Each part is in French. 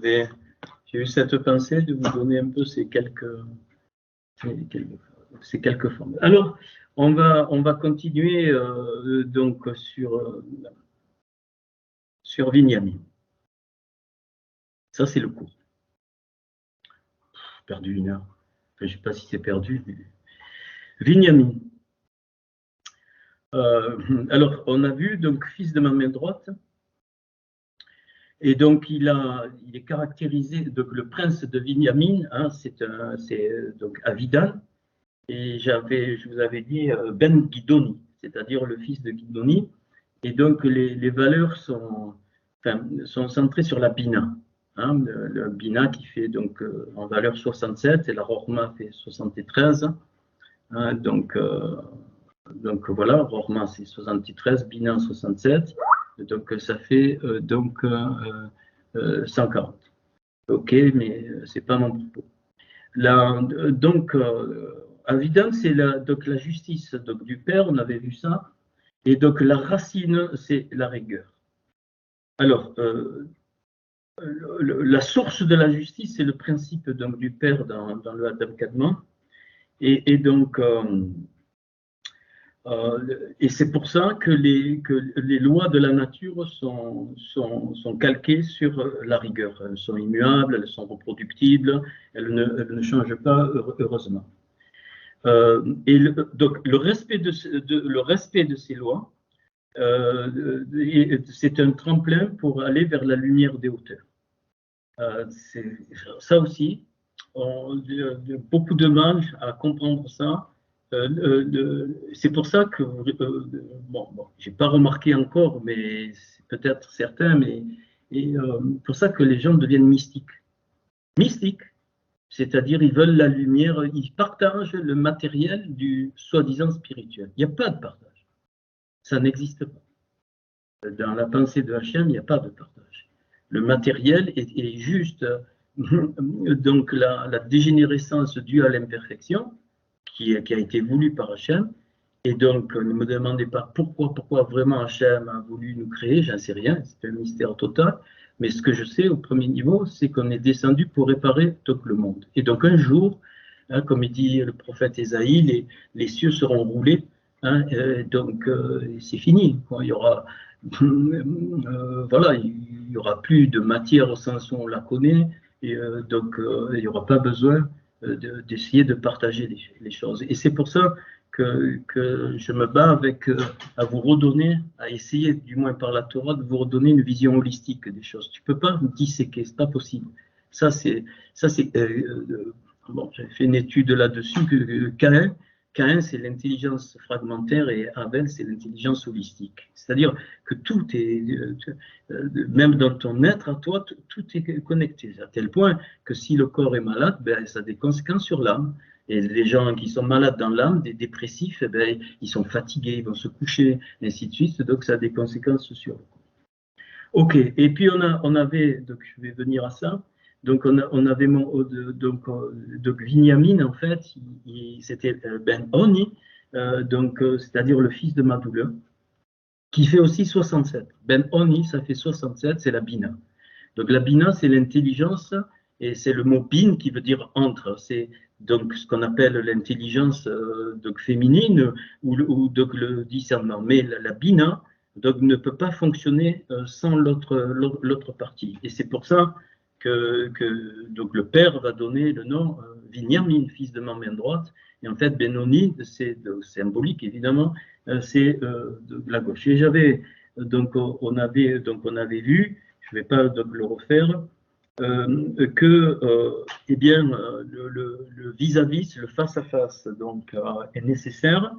j'ai eu cette pensée de vous donner un peu ces quelques formes. Alors, on va continuer donc sur Vignamine. Ça, c'est le cours. Perdu 1 heure. Enfin, je ne sais pas si c'est perdu, mais... Vignamine. Alors, on a vu, donc, fils de ma main droite. Et donc, il est caractérisé, donc, le prince de Vignamine, hein, c'est donc Avidan. Et je vous avais dit Ben Guidoni, c'est-à-dire le fils de Guidoni. Et donc, les valeurs sont centrées sur la Bina. Hein, le Bina qui fait donc en valeur 67 et la Rochma fait 73. Hein, donc voilà, Rochma c'est 73, Bina 67. Donc ça fait 140. Ok, mais c'est pas mon propos. Donc Avidan, c'est donc la justice donc, du père, on avait vu ça. Et donc la racine, c'est la rigueur. Alors, la source de la justice, c'est le principe donc, du père dans le Adam Kadmon. Et donc, et c'est pour ça que les lois de la nature sont calquées sur la rigueur. Elles sont immuables, elles sont reproductibles, elles ne changent pas, heureusement. Et donc, le respect de ces lois, c'est un tremplin pour aller vers la lumière des hauteurs. Ça aussi, on a beaucoup de mal à comprendre ça. C'est pour ça que, j'ai pas remarqué encore, mais c'est peut-être certain, mais pour ça que les gens deviennent mystiques. Mystiques, c'est-à-dire ils veulent la lumière, ils partagent le matériel du soi-disant spirituel. Il n'y a pas de partage. Ça n'existe pas. Dans la pensée de Hachem, il n'y a pas de partage. Le matériel est juste donc la dégénérescence due à l'imperfection qui a été voulue par Hachem. Et donc, ne me demandez pas pourquoi vraiment Hachem a voulu nous créer, j'en sais rien, c'est un mystère total. Mais ce que je sais au premier niveau, c'est qu'on est descendu pour réparer tout le monde. Et donc un jour, hein, comme il dit le prophète Ésaïe, les cieux seront roulés. Hein, donc c'est fini. Il y aura, voilà, il y aura plus de matière au sens où on la connaît. Et donc il n'y aura pas besoin d'essayer de partager les choses. Et c'est pour ça que je me bats à vous redonner, à essayer, du moins par la Torah, de vous redonner une vision holistique des choses. Tu ne peux pas disséquer, ce n'est pas possible. Ça, c'est bon, j'avais fait une étude là-dessus, que Caïn, c'est l'intelligence fragmentaire et Abel, c'est l'intelligence holistique. C'est-à-dire que tout est, même dans ton être à toi, tout est connecté, à tel point que si le corps est malade, ben, ça a des conséquences sur l'âme. Et les gens qui sont malades dans l'âme, des dépressifs, eh bien, ils sont fatigués, ils vont se coucher, et ainsi de suite. Donc, ça a des conséquences sur le corps. OK. Et puis, on avait, donc je vais venir à ça. Donc, on avait donc Vignamine, en fait, c'était Ben Oni, c'est-à-dire le fils de Madoula, qui fait aussi 67. Ben Oni, ça fait 67, c'est la Bina. Donc, la Bina, c'est l'intelligence, et c'est le mot bin qui veut dire entre. C'est donc ce qu'on appelle l'intelligence féminine ou donc le discernement. Mais la Bina donc, ne peut pas fonctionner sans l'autre partie. Et c'est pour ça que donc le père va donner le nom Vignamine, fils de ma main droite. Et en fait, Benoni, c'est symbolique évidemment, c'est de la gauche. Et j'avais donc on avait vu, je ne vais pas donc le refaire, que eh bien, le vis-à-vis, le face-à-face donc, est nécessaire,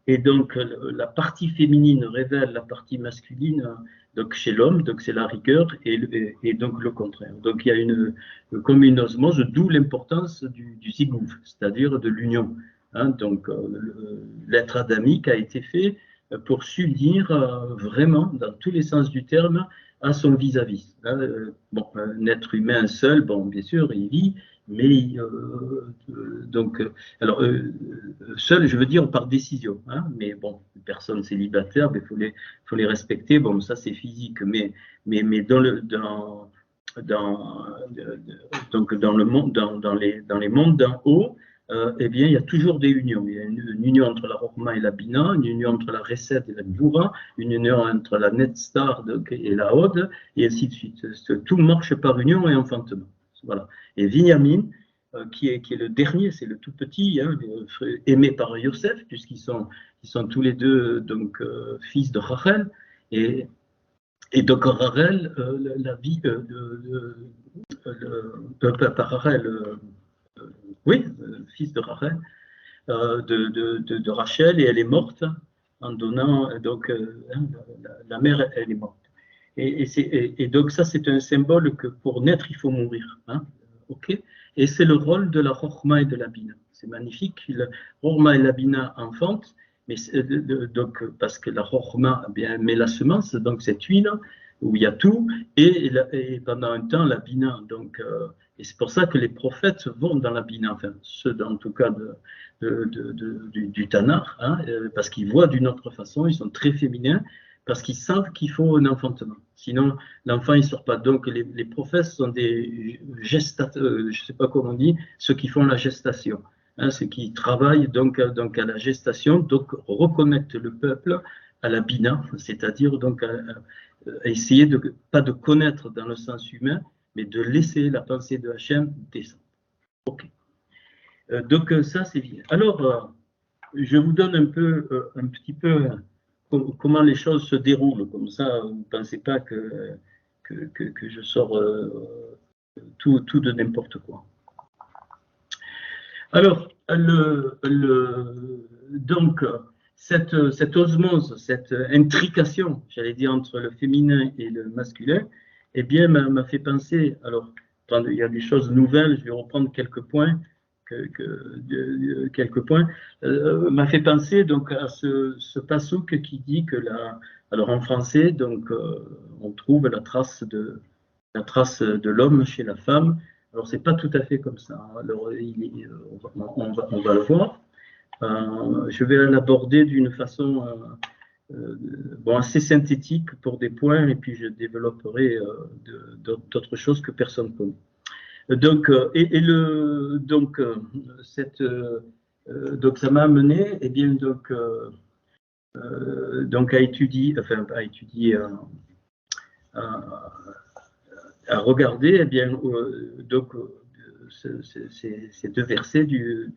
et donc la partie féminine révèle la partie masculine donc, chez l'homme, donc c'est la rigueur, et donc le contraire. Donc il y a comme une osmose, d'où l'importance du zigouf, c'est-à-dire de l'union. Hein, donc l'être adamique a été fait pour s'unir vraiment, dans tous les sens du terme, à son vis-à-vis. Bon, un être humain seul, bon, bien sûr, il vit, mais alors seul, je veux dire par décision, hein, mais bon, les personnes célibataires, il faut les respecter. Bon, ça c'est physique, mais donc dans le monde, dans les mondes d'en haut, eh bien, il y a toujours des unions. Il y a une union entre la Rokhma et la Bina, une union entre la Reset et la Gvura, une union entre la Netstar et la Hod, et ainsi de suite. Tout marche par union et enfantement. Voilà. Et Binyamin, qui est le dernier, c'est le tout petit, hein, aimé par Yosef, puisqu'ils sont tous les deux donc, fils de Rachel. Et donc Rachel, la vie par Rachel, oui, fils de Rachel, de Rachel, et elle est morte en donnant, donc la mère, elle est morte. Et donc ça, c'est un symbole que pour naître, il faut mourir. Hein, ok. Et c'est le rôle de la Rokhma et de la Bina. C'est magnifique. La Rokhma et la Bina enfantent, mais donc, parce que la Rokhma met la semence, donc cette huile où il y a tout, et pendant un temps, la Bina. Donc, et c'est pour ça que les prophètes vont dans la Bina, enfin, ceux en tout cas du Tanakh, hein, parce qu'ils voient d'une autre façon, ils sont très féminins, parce qu'ils savent qu'il faut un enfantement. Sinon, l'enfant, il ne sort pas. Donc, les prophètes sont des gestateurs, je ne sais pas comment on dit, ceux qui font la gestation. Hein, ceux qui travaillent donc à la gestation, donc reconnectent le peuple à la bina, c'est-à-dire donc à essayer pas de connaître dans le sens humain, mais de laisser la pensée de Hachem descendre. Ok. Donc, ça, c'est bien. Alors, je vous donne un petit peu comment les choses se déroulent, comme ça, vous ne pensez pas que je sors tout de n'importe quoi. Alors, donc, cette osmose, cette intrication, j'allais dire, entre le féminin et le masculin, eh bien, m'a fait penser, alors, il y a des choses nouvelles, je vais reprendre quelques points, m'a fait penser donc à ce passouk qui dit que alors en français, donc on trouve la trace de l'homme chez la femme. Alors c'est pas tout à fait comme ça. Alors on va le voir. Je vais l'aborder d'une façon assez synthétique pour des points, et puis je développerai d'autres choses que personne ne connaît. Donc, donc ça m'a amené, eh bien, donc à étudier, à regarder, eh bien, donc ces deux versets du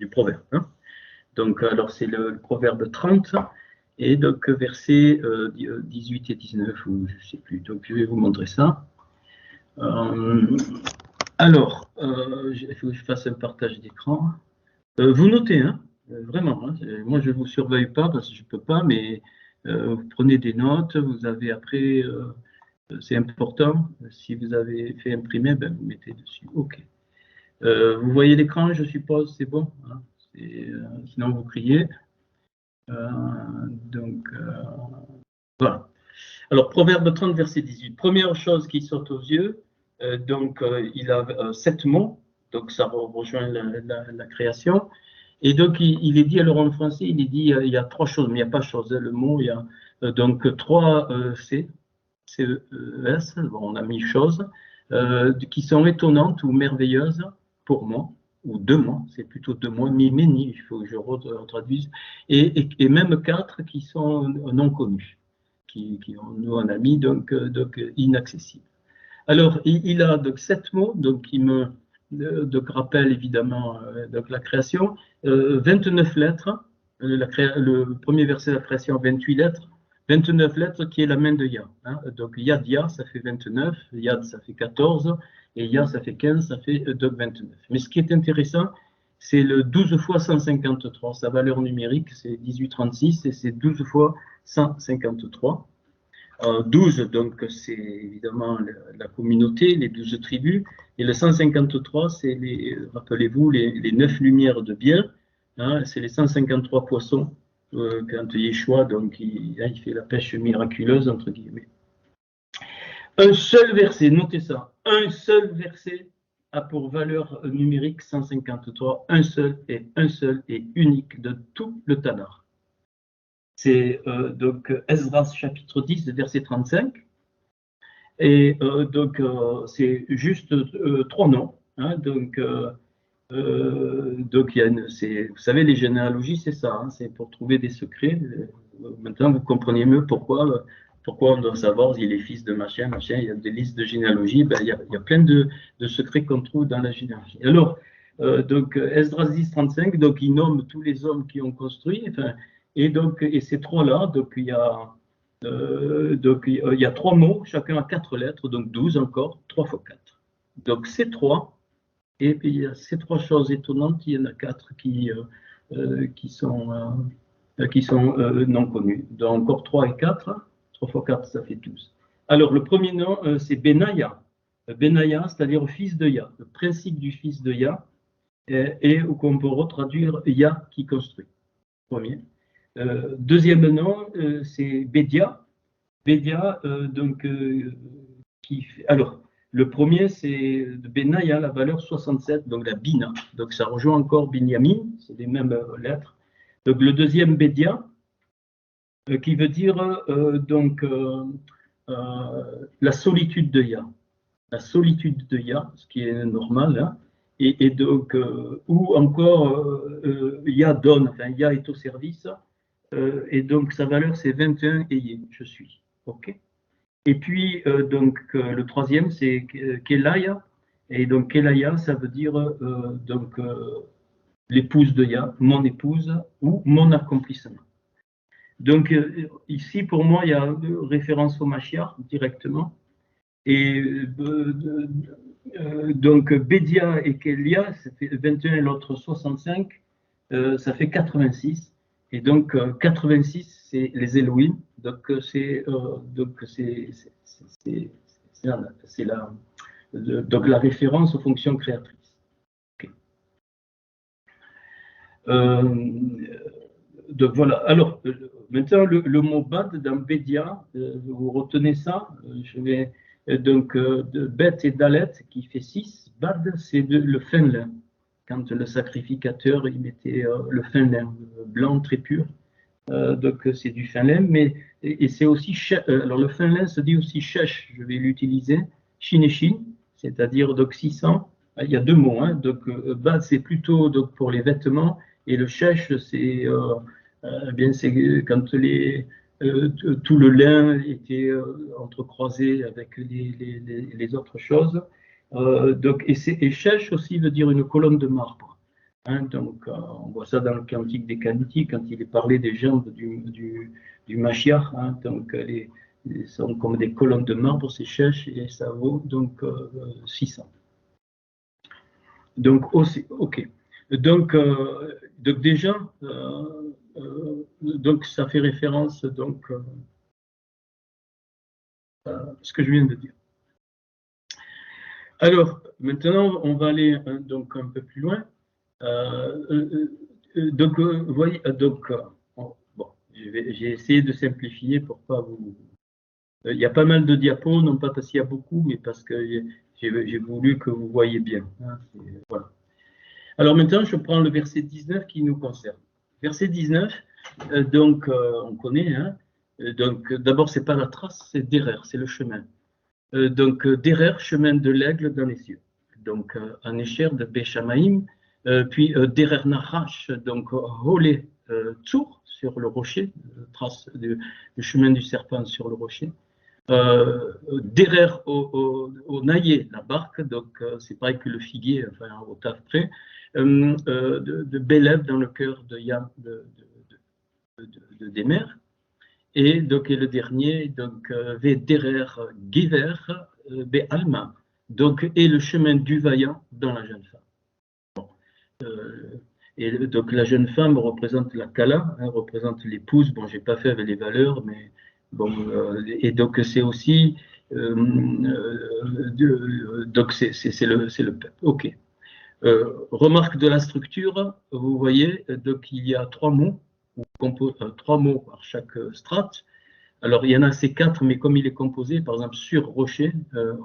proverbe. Hein. Donc, alors c'est le proverbe 30 et donc versets 18 et 19, ou je ne sais plus. Donc, je vais vous montrer ça. Alors, il faut que je fasse un partage d'écran. Vous notez, hein, vraiment. Hein, moi, je ne vous surveille pas parce que je ne peux pas, mais vous prenez des notes. Vous avez après, c'est important. Si vous avez fait imprimer, ben, vous mettez dessus. OK. Vous voyez l'écran, je suppose, c'est bon. Hein, sinon, vous criez. Donc, voilà. Alors, Proverbe 30, verset 18. Première chose qui saute aux yeux. Donc, il a 7 mots, donc ça rejoint la création. Et donc, il est dit, alors en français, il est dit, il y a 3 choses, mais il n'y a pas chose, le mot, il y a donc 3 C, C-E-S, bon, on a mis choses, qui sont étonnantes ou merveilleuses pour moi, ou de moi, c'est plutôt de moi, Mimeni, il faut que je retraduise, et même 4 qui sont non connus, nous on a mis donc inaccessibles. Alors, il a donc 7 mots, donc qui me rappellent évidemment donc la création, 29 lettres, le premier verset de la création, 28 lettres, 29 lettres qui est la main de Yah. Hein. Donc Yad Yah, ça fait 29, Yad, ça fait 14, et Yah, ça fait 15, ça fait donc 29. Mais ce qui est intéressant, c'est le 12 fois 153, sa valeur numérique, c'est 1836, et c'est 12 fois 153. 12, donc c'est évidemment la communauté, les 12 tribus, et le 153, c'est rappelez-vous, les 9 lumières de bien, hein, c'est les 153 poissons, quand Yeshua, donc il fait la pêche miraculeuse, entre guillemets. Un seul verset, notez ça, un seul verset a pour valeur numérique 153, un seul et unique de tout le Tanakh. C'est donc Esdras chapitre 10, verset 35. Et donc, c'est juste trois noms. Hein, donc, il y a vous savez, les généalogies, c'est ça, hein, c'est pour trouver des secrets. Maintenant, vous comprenez mieux pourquoi on doit savoir s'il est fils de machin, machin. Il y a des listes de généalogie, ben, il y a plein de secrets qu'on trouve dans la généalogie. Alors, donc, Esdras 10, 35, donc, il nomme tous les hommes qui ont construit, enfin, et ces trois-là, donc, il y a trois mots, chacun a quatre lettres, donc 12 encore, 3 fois 4. Donc, ces trois. Et puis, il y a ces trois choses étonnantes, il y en a quatre qui sont non connues. Donc, encore 3 et 4, 3 fois 4, ça fait 12. Alors, le premier nom, c'est Benaïa. Benaïa, c'est-à-dire fils de Ya. Le principe du fils de Ya, et qu'on peut retraduire Ya qui construit. Premier. Deuxième nom, c'est Bédia. Bédia, donc, alors, le premier, c'est de Benaïa, la valeur 67, donc la Bina. Donc, ça rejoint encore Binyamin, c'est les mêmes lettres. Donc, le deuxième, Bédia, qui veut dire la solitude de Ya. La solitude de Ya, ce qui est normal, hein. Et donc, ou encore Ya donne, enfin, Ya est au service, et donc sa valeur, c'est 21 et je suis. OK? Et puis, le troisième, c'est Kelaya. Et donc, Kelaya, ça veut dire l'épouse de Ya, mon épouse ou mon accomplissement. Donc, ici, pour moi, il y a référence au Mashiach directement. Et donc, Bédia et Kélia, ça fait 21 et l'autre 65, ça fait 86. Et donc, 86, c'est les Elohim. Donc, c'est la référence aux fonctions créatrices. Okay. Donc, voilà. Alors, maintenant, le mot bad dans Bédia, vous retenez ça. Je vais. Donc, de Bet et Dalet, qui fait 6. Bad, c'est le fin lin. Quand le sacrificateur, il mettait le fin lin, blanc, très pur. Donc, c'est du fin lin. Mais, et c'est aussi. Alors, le fin lin se dit aussi chèche. Je vais l'utiliser. Shineshin, c'est-à-dire donc 600. Il y a deux mots. Hein. Donc, bad, c'est plutôt donc, pour les vêtements. Et le chèche, c'est quand tout le lin était entrecroisé avec les autres choses. Et chèche aussi veut dire une colonne de marbre. Hein, donc, on voit ça dans le Cantique des Cantiques, quand il est parlé des jambes du Mashiach. Hein, donc, sont comme des colonnes de marbre, c'est chèche, et ça vaut donc 600. Donc, aussi, OK. Donc déjà, donc ça fait référence donc à ce que je viens de dire. Alors, maintenant, on va aller donc un peu plus loin. Donc, vous voyez, bon, j'ai essayé de simplifier pour pas vous. Il y a pas mal de diapos, non pas parce qu'il y a beaucoup, mais parce que j'ai voulu que vous voyez bien. Hein, voilà. Alors maintenant, je prends le verset 19 qui nous concerne. Verset 19, donc on connaît, hein, donc d'abord c'est pas la trace, c'est Derer, c'est le chemin. Donc Derer, chemin de l'aigle dans les cieux. Donc en écher de Béchamaïm, puis Derer Nahash, donc Holé Tsour sur le rocher, trace le chemin du serpent sur le rocher. Derer au naillé, la barque, donc c'est pareil que le figuier, enfin au taf près. De Bélève dans le cœur de Yam d'Emer. Et donc et le dernier, donc Vederer Giver Be'alma, donc et le chemin du vaillant dans la jeune femme. Bon. Et donc la jeune femme représente la Kala, hein, représente l'épouse. Bon, j'ai pas fait avec les valeurs, mais bon, et donc c'est aussi donc c'est le peuple. Ok. Remarque de la structure, vous voyez, donc il y a trois mots par chaque strate. Alors il y en a ces quatre, mais comme il est composé, par exemple sur rocher,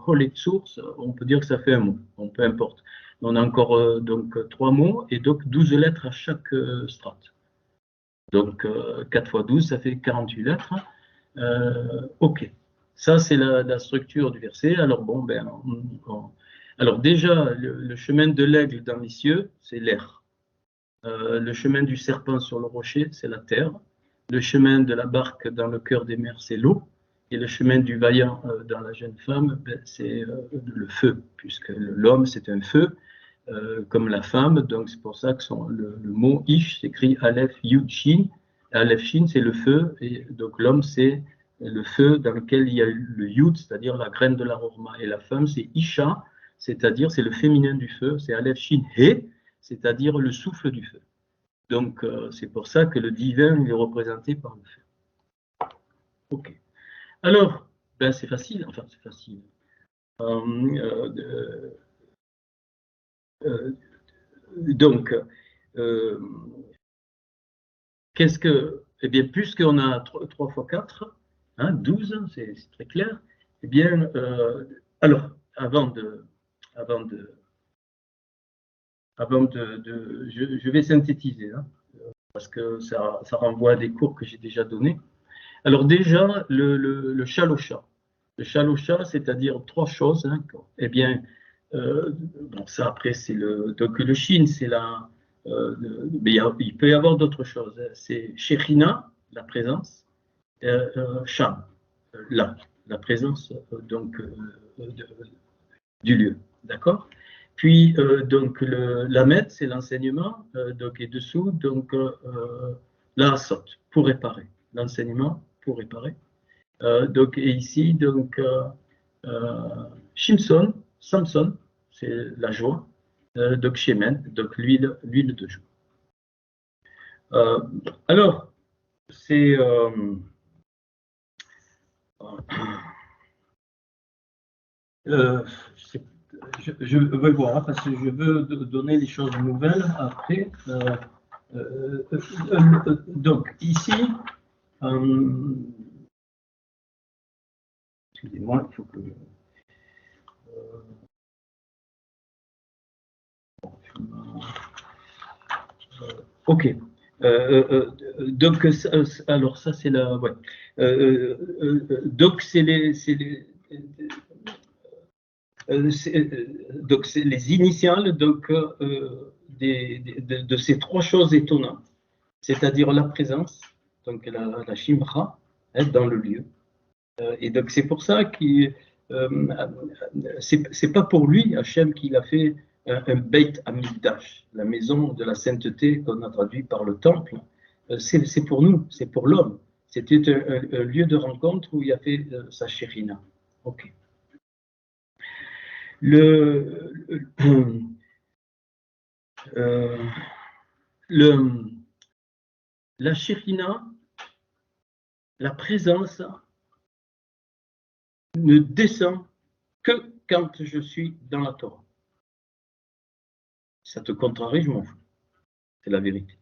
holet source, on peut dire que ça fait un mot, bon, peu importe. On a encore donc trois mots et donc 12 lettres à chaque strate. Donc 4 fois 12, ça fait 48 lettres. OK. Ça, c'est la structure du verset. Alors, bon, ben, alors déjà, le chemin de l'aigle dans les cieux, c'est l'air. Le chemin du serpent sur le rocher, c'est la terre. Le chemin de la barque dans le cœur des mers, c'est l'eau. Et le chemin du vaillant dans la jeune femme, ben, c'est le feu, puisque l'homme, c'est un feu, comme la femme. Donc, c'est pour ça que le mot Ish s'écrit Aleph Yud Shin. Aleph Shin, c'est le feu. Et donc, l'homme, c'est le feu dans lequel il y a le Yud, c'est-à-dire la graine de l'aroma. Et la femme, c'est Isha, c'est-à-dire c'est le féminin du feu. C'est Aleph Shin He, c'est-à-dire le souffle du feu. Donc, c'est pour ça que le divin il est représenté par le feu. Ok. Alors, ben c'est facile, enfin c'est facile. Donc, qu'est-ce que, eh bien, puisqu'on a 3 fois 4, hein, 12, c'est très clair, eh bien, alors, je vais synthétiser, hein, parce que ça renvoie à des cours que j'ai déjà donnés. Alors déjà, le chalocha. Le chalocha, c'est-à-dire 3 choses. Hein, eh bien, bon, ça après, c'est donc le shin, c'est mais il peut y avoir d'autres choses. Hein. C'est Shechina, la présence, Sham, la présence du lieu. D'accord? Puis, donc, l'Amet, c'est l'enseignement, donc, et dessous, donc, la Asot, pour réparer. L'enseignement pour réparer. Donc, et ici, donc, Shimson, Samson, c'est la joie. Donc, Shemen, donc l'huile de joie. Alors, c'est. Je vais voir, hein, parce que je veux donner des choses nouvelles après. Donc, ici, excusez-moi, il faut que. Ok. Donc, alors ça c'est la. Ouais. Donc, donc c'est les initiales donc, de ces 3 choses étonnantes, c'est-à-dire la présence, donc la shimra, hein, dans le lieu. Et donc c'est pour ça que c'est pas pour lui, Hachem, qu'il a fait un Beit Hamikdash, la maison de la sainteté qu'on a traduit par le temple. C'est pour nous, c'est pour l'homme. C'était un lieu de rencontre où il a fait sa shérina. Ok. La shérina, la présence, ne descend que quand je suis dans la Torah. Ça te contrarie, je m'en fous. C'est la vérité.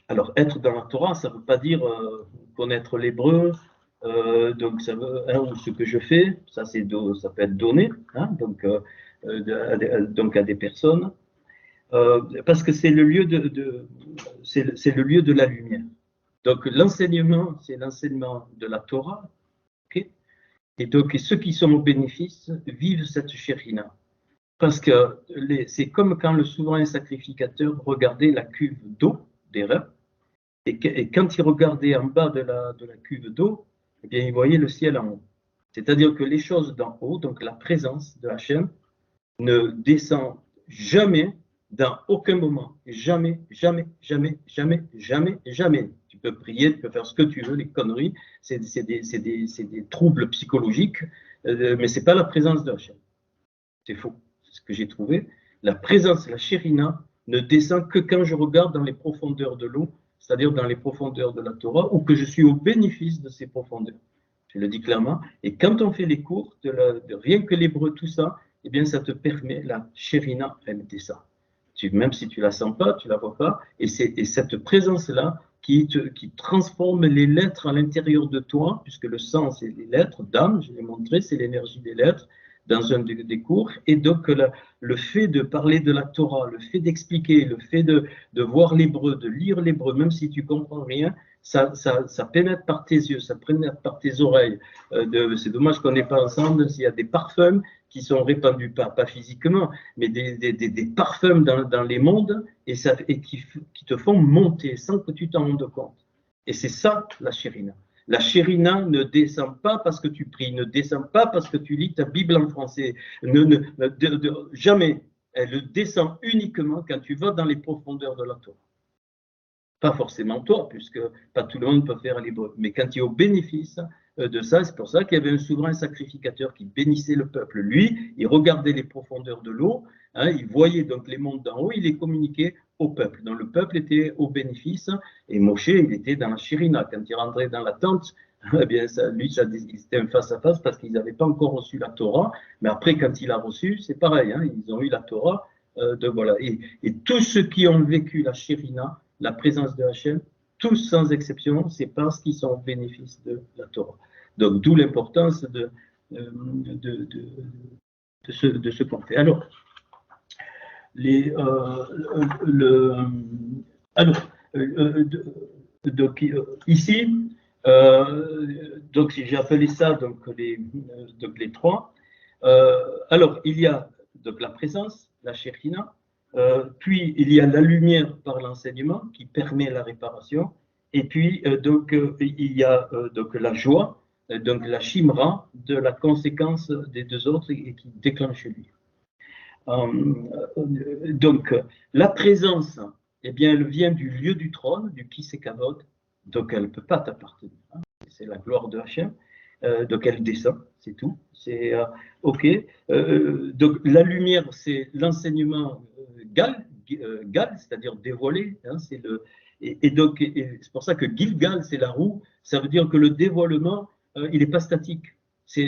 Alors, être dans la Torah, ça ne veut pas dire connaître l'hébreu, donc ça veut, hein, ce que je fais, ça peut être donné, hein, donc à des personnes, parce que c'est le lieu c'est le lieu de la lumière. Donc l'enseignement, c'est l'enseignement de la Torah, okay. Et donc ceux qui sont au bénéfice vivent cette shérina. Parce que c'est comme quand le souverain sacrificateur regardait la cuve d'eau des reins, et quand il regardait en bas de la cuve d'eau, eh bien, il voyait le ciel en haut. C'est-à-dire que les choses d'en haut, donc la présence de Hachem, ne descend jamais, dans aucun moment. Jamais, jamais, jamais, jamais, jamais, jamais. Tu peux prier, tu peux faire ce que tu veux, les conneries, c'est des troubles psychologiques, mais ce n'est pas la présence de Hachem. C'est faux. C'est ce que j'ai trouvé. La présence, la shérina, ne descend que quand je regarde dans les profondeurs de l'eau, c'est-à-dire dans les profondeurs de la Torah, ou que je suis au bénéfice de ces profondeurs. Je le dis clairement. Et quand on fait les cours, de rien que l'hébreu, tout ça, eh bien, ça te permet, la shérina, elle descend. Même si tu ne la sens pas, tu ne la vois pas, et cette présence-là qui transforme les lettres à l'intérieur de toi, puisque le sang, c'est les lettres, d'âme, je l'ai montré, c'est l'énergie des lettres, dans un des cours, et donc le fait de parler de la Torah, le fait d'expliquer, le fait de voir l'hébreu, de lire l'hébreu, même si tu ne comprends rien, ça pénètre par tes yeux, ça pénètre par tes oreilles. C'est dommage qu'on n'est pas ensemble. S'il y a des parfums qui sont répandus, pas physiquement, mais des parfums dans les mondes et qui te font monter sans que tu t'en rendes compte. Et c'est ça la Shérina. La Shérina ne descend pas parce que tu pries, ne descend pas parce que tu lis ta Bible en français. Jamais. Elle descend uniquement quand tu vas dans les profondeurs de la Torah. Pas forcément toi, puisque pas tout le monde peut faire l'hébreu. Mais quand tu es au bénéfice de ça, c'est pour ça qu'il y avait un souverain sacrificateur qui bénissait le peuple. Lui, il regardait les profondeurs de l'eau, hein, il voyait donc les mondes d'en haut, il les communiquait au peuple. Donc le peuple était au bénéfice, et Moshe, il était dans la Shérina. Quand il rentrait dans la tente, eh bien, c'était un face-à-face parce qu'ils n'avaient pas encore reçu la Torah. Mais après, quand il a reçu, c'est pareil, hein, ils ont eu la Torah. Voilà. Et tous ceux qui ont vécu la Shérina, la présence de Hachem, tous sans exception, c'est parce qu'ils sont au bénéfice de la Torah. Donc, d'où l'importance de ce qu'on fait. Alors, ici, donc j'ai appelé ça donc les trois. Alors, il y a donc la présence, la Shekhinah, puis il y a la lumière par l'enseignement qui permet la réparation, et puis il y a donc la joie, donc la Shimra de la conséquence des deux autres et qui déclenche lui. Donc la présence, eh bien, elle vient du lieu du trône, du Kisekavod, donc elle ne peut pas t'appartenir. Hein. C'est la gloire de Hachem. Donc elle descend, c'est tout. C'est ok. Donc la lumière, c'est l'enseignement Gal, c'est-à-dire dévoilé. Hein, et donc c'est pour ça que Gilgal, c'est la roue. Ça veut dire que le dévoilement, il n'est pas statique. C'est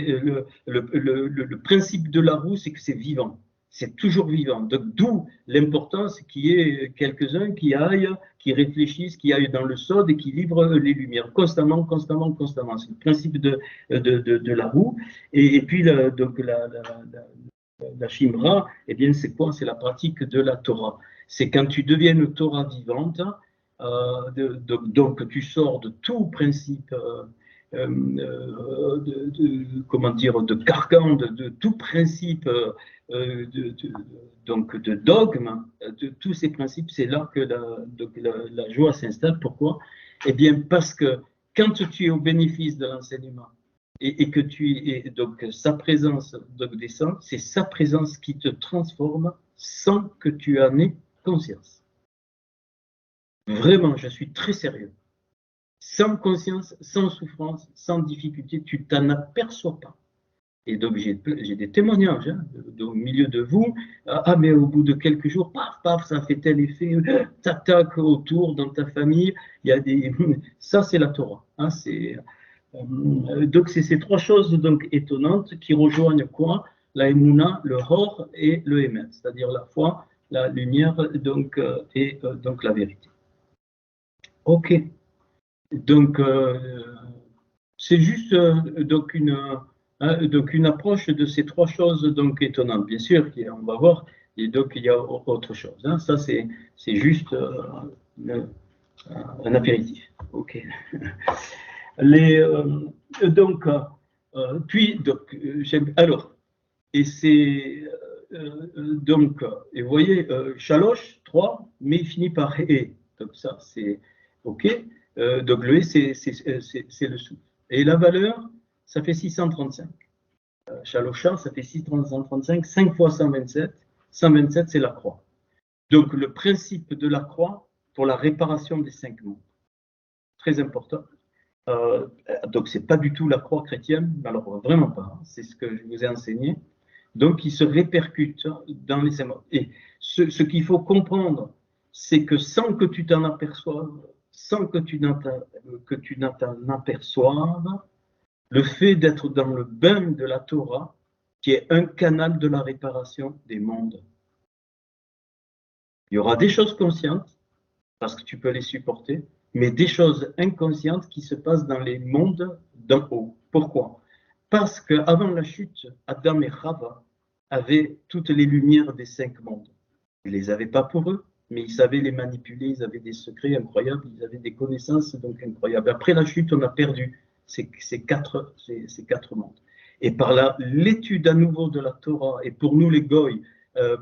le principe de la roue, c'est que c'est vivant. C'est toujours vivant. Donc, d'où l'importance qu'il y ait quelques-uns qui aillent, qui réfléchissent, qui aillent dans le sod et qui livrent les lumières constamment. C'est le principe de la roue. Et puis, donc, la Shimra, eh bien, c'est quoi? C'est la pratique de la Torah. C'est quand tu deviens une Torah vivante, donc tu sors de tout principe. Comment dire, de carcan, de tout principe donc de dogme, de tous ces principes, c'est là que la joie s'installe. Pourquoi? Eh bien, parce que quand tu es au bénéfice de l'enseignement et que donc sa présence descend, c'est sa présence qui te transforme sans que tu en aies conscience. Vraiment, je suis très sérieux. Sans conscience, sans souffrance, sans difficulté, tu t'en aperçois pas. Et donc, j'ai des témoignages hein, au milieu de vous. Ah, mais au bout de quelques jours, paf, ça fait tel effet, tac, autour, dans ta famille. Il y a des. Ça, c'est la Torah. Hein, donc, c'est ces trois choses donc, étonnantes qui rejoignent quoi? La Emouna, le Hor et le Emet, c'est-à-dire la foi, la lumière donc, et donc la vérité. Ok. Donc, c'est juste donc une approche de ces trois choses donc étonnantes. Bien sûr, on va voir, et donc il y a autre chose. Hein. Ça, c'est juste un apéritif. Ok. Alors, et c'est donc, et vous voyez, Chaloche, 3, mais il finit par et. Donc ça, c'est ok. Donc le et, c'est le souffle. Et la valeur, ça fait 635. Chalosha, ça fait 635, 5 fois 127. 127, c'est la croix. Donc le principe de la croix pour la réparation des 5 mondes. Très important. Donc c'est pas du tout la croix chrétienne, alors vraiment pas. Hein, c'est ce que je vous ai enseigné. Donc il se répercute dans les 5 mondes. Et ce qu'il faut comprendre, c'est que sans que tu t'en aperçoives, sans que tu n'en aperçoives, le fait d'être dans le bain de la Torah, qui est un canal de la réparation des mondes. Il y aura des choses conscientes, parce que tu peux les supporter, mais des choses inconscientes qui se passent dans les mondes d'en haut. Pourquoi? Parce qu'avant la chute, Adam et Chava avaient toutes les lumières des 5 mondes. Ils ne les avaient pas pour eux, mais ils savaient les manipuler, ils avaient des secrets incroyables, ils avaient des connaissances donc incroyables. Après la chute, on a perdu ces quatre mondes. Et par l'étude à nouveau de la Torah, et pour nous les Goïs,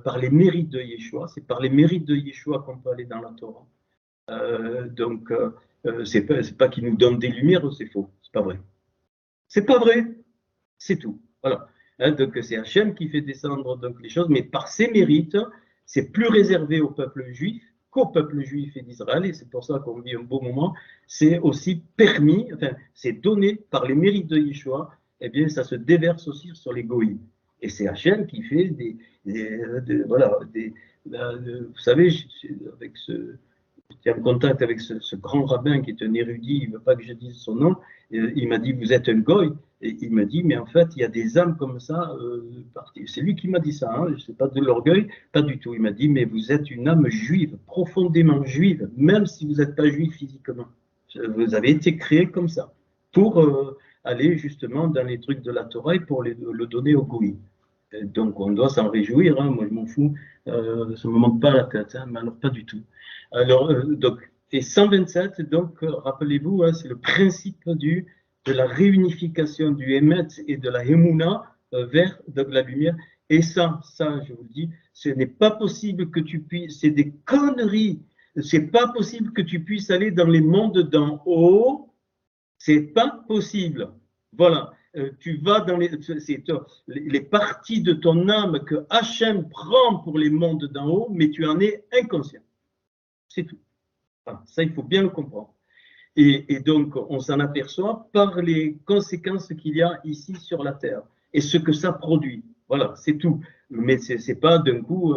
par les mérites de Yeshua, c'est par les mérites de Yeshua qu'on peut aller dans la Torah. Donc, c'est pas qu'il nous donne des lumières, c'est faux, c'est pas vrai. C'est pas vrai, c'est tout. Voilà. Hein, donc, c'est Hachem qui fait descendre donc, les choses, mais par ses mérites, c'est plus réservé au peuple juif qu'au peuple juif et d'Israël, et c'est pour ça qu'on vit un beau moment. C'est aussi permis, enfin, c'est donné par les mérites de Yeshua, eh bien, ça se déverse aussi sur les goïms. Et c'est Hachem qui fait vous savez, avec j'étais en contact avec ce grand rabbin qui est un érudit, il ne veut pas que je dise son nom, il m'a dit, vous êtes un goy, et il me dit, mais en fait, il y a des âmes comme ça, c'est lui qui m'a dit ça, hein, c'est pas de l'orgueil, pas du tout, il m'a dit, mais vous êtes une âme juive, profondément juive, même si vous n'êtes pas juif physiquement, vous avez été créé comme ça, pour aller justement dans les trucs de la Torah et pour le donner aux goïs. Donc on doit s'en réjouir, hein, moi je m'en fous, ça ne me monte pas la tête, hein, mais alors pas du tout. Alors, donc, et 127, donc, rappelez-vous, hein, c'est le principe de la réunification du Hémet et de la Hémouna vers donc, la lumière. Et ça, je vous le dis, ce n'est pas possible que tu puisses, c'est des conneries, c'est pas possible que tu puisses aller dans les mondes d'en haut, c'est pas possible. Voilà. Tu vas dans les parties de ton âme que Hachem prend pour les mondes d'en haut, mais tu en es inconscient. C'est tout. Enfin, ça, il faut bien le comprendre. Et donc, on s'en aperçoit par les conséquences qu'il y a ici sur la Terre et ce que ça produit. Voilà, c'est tout. Mais c'est pas d'un coup,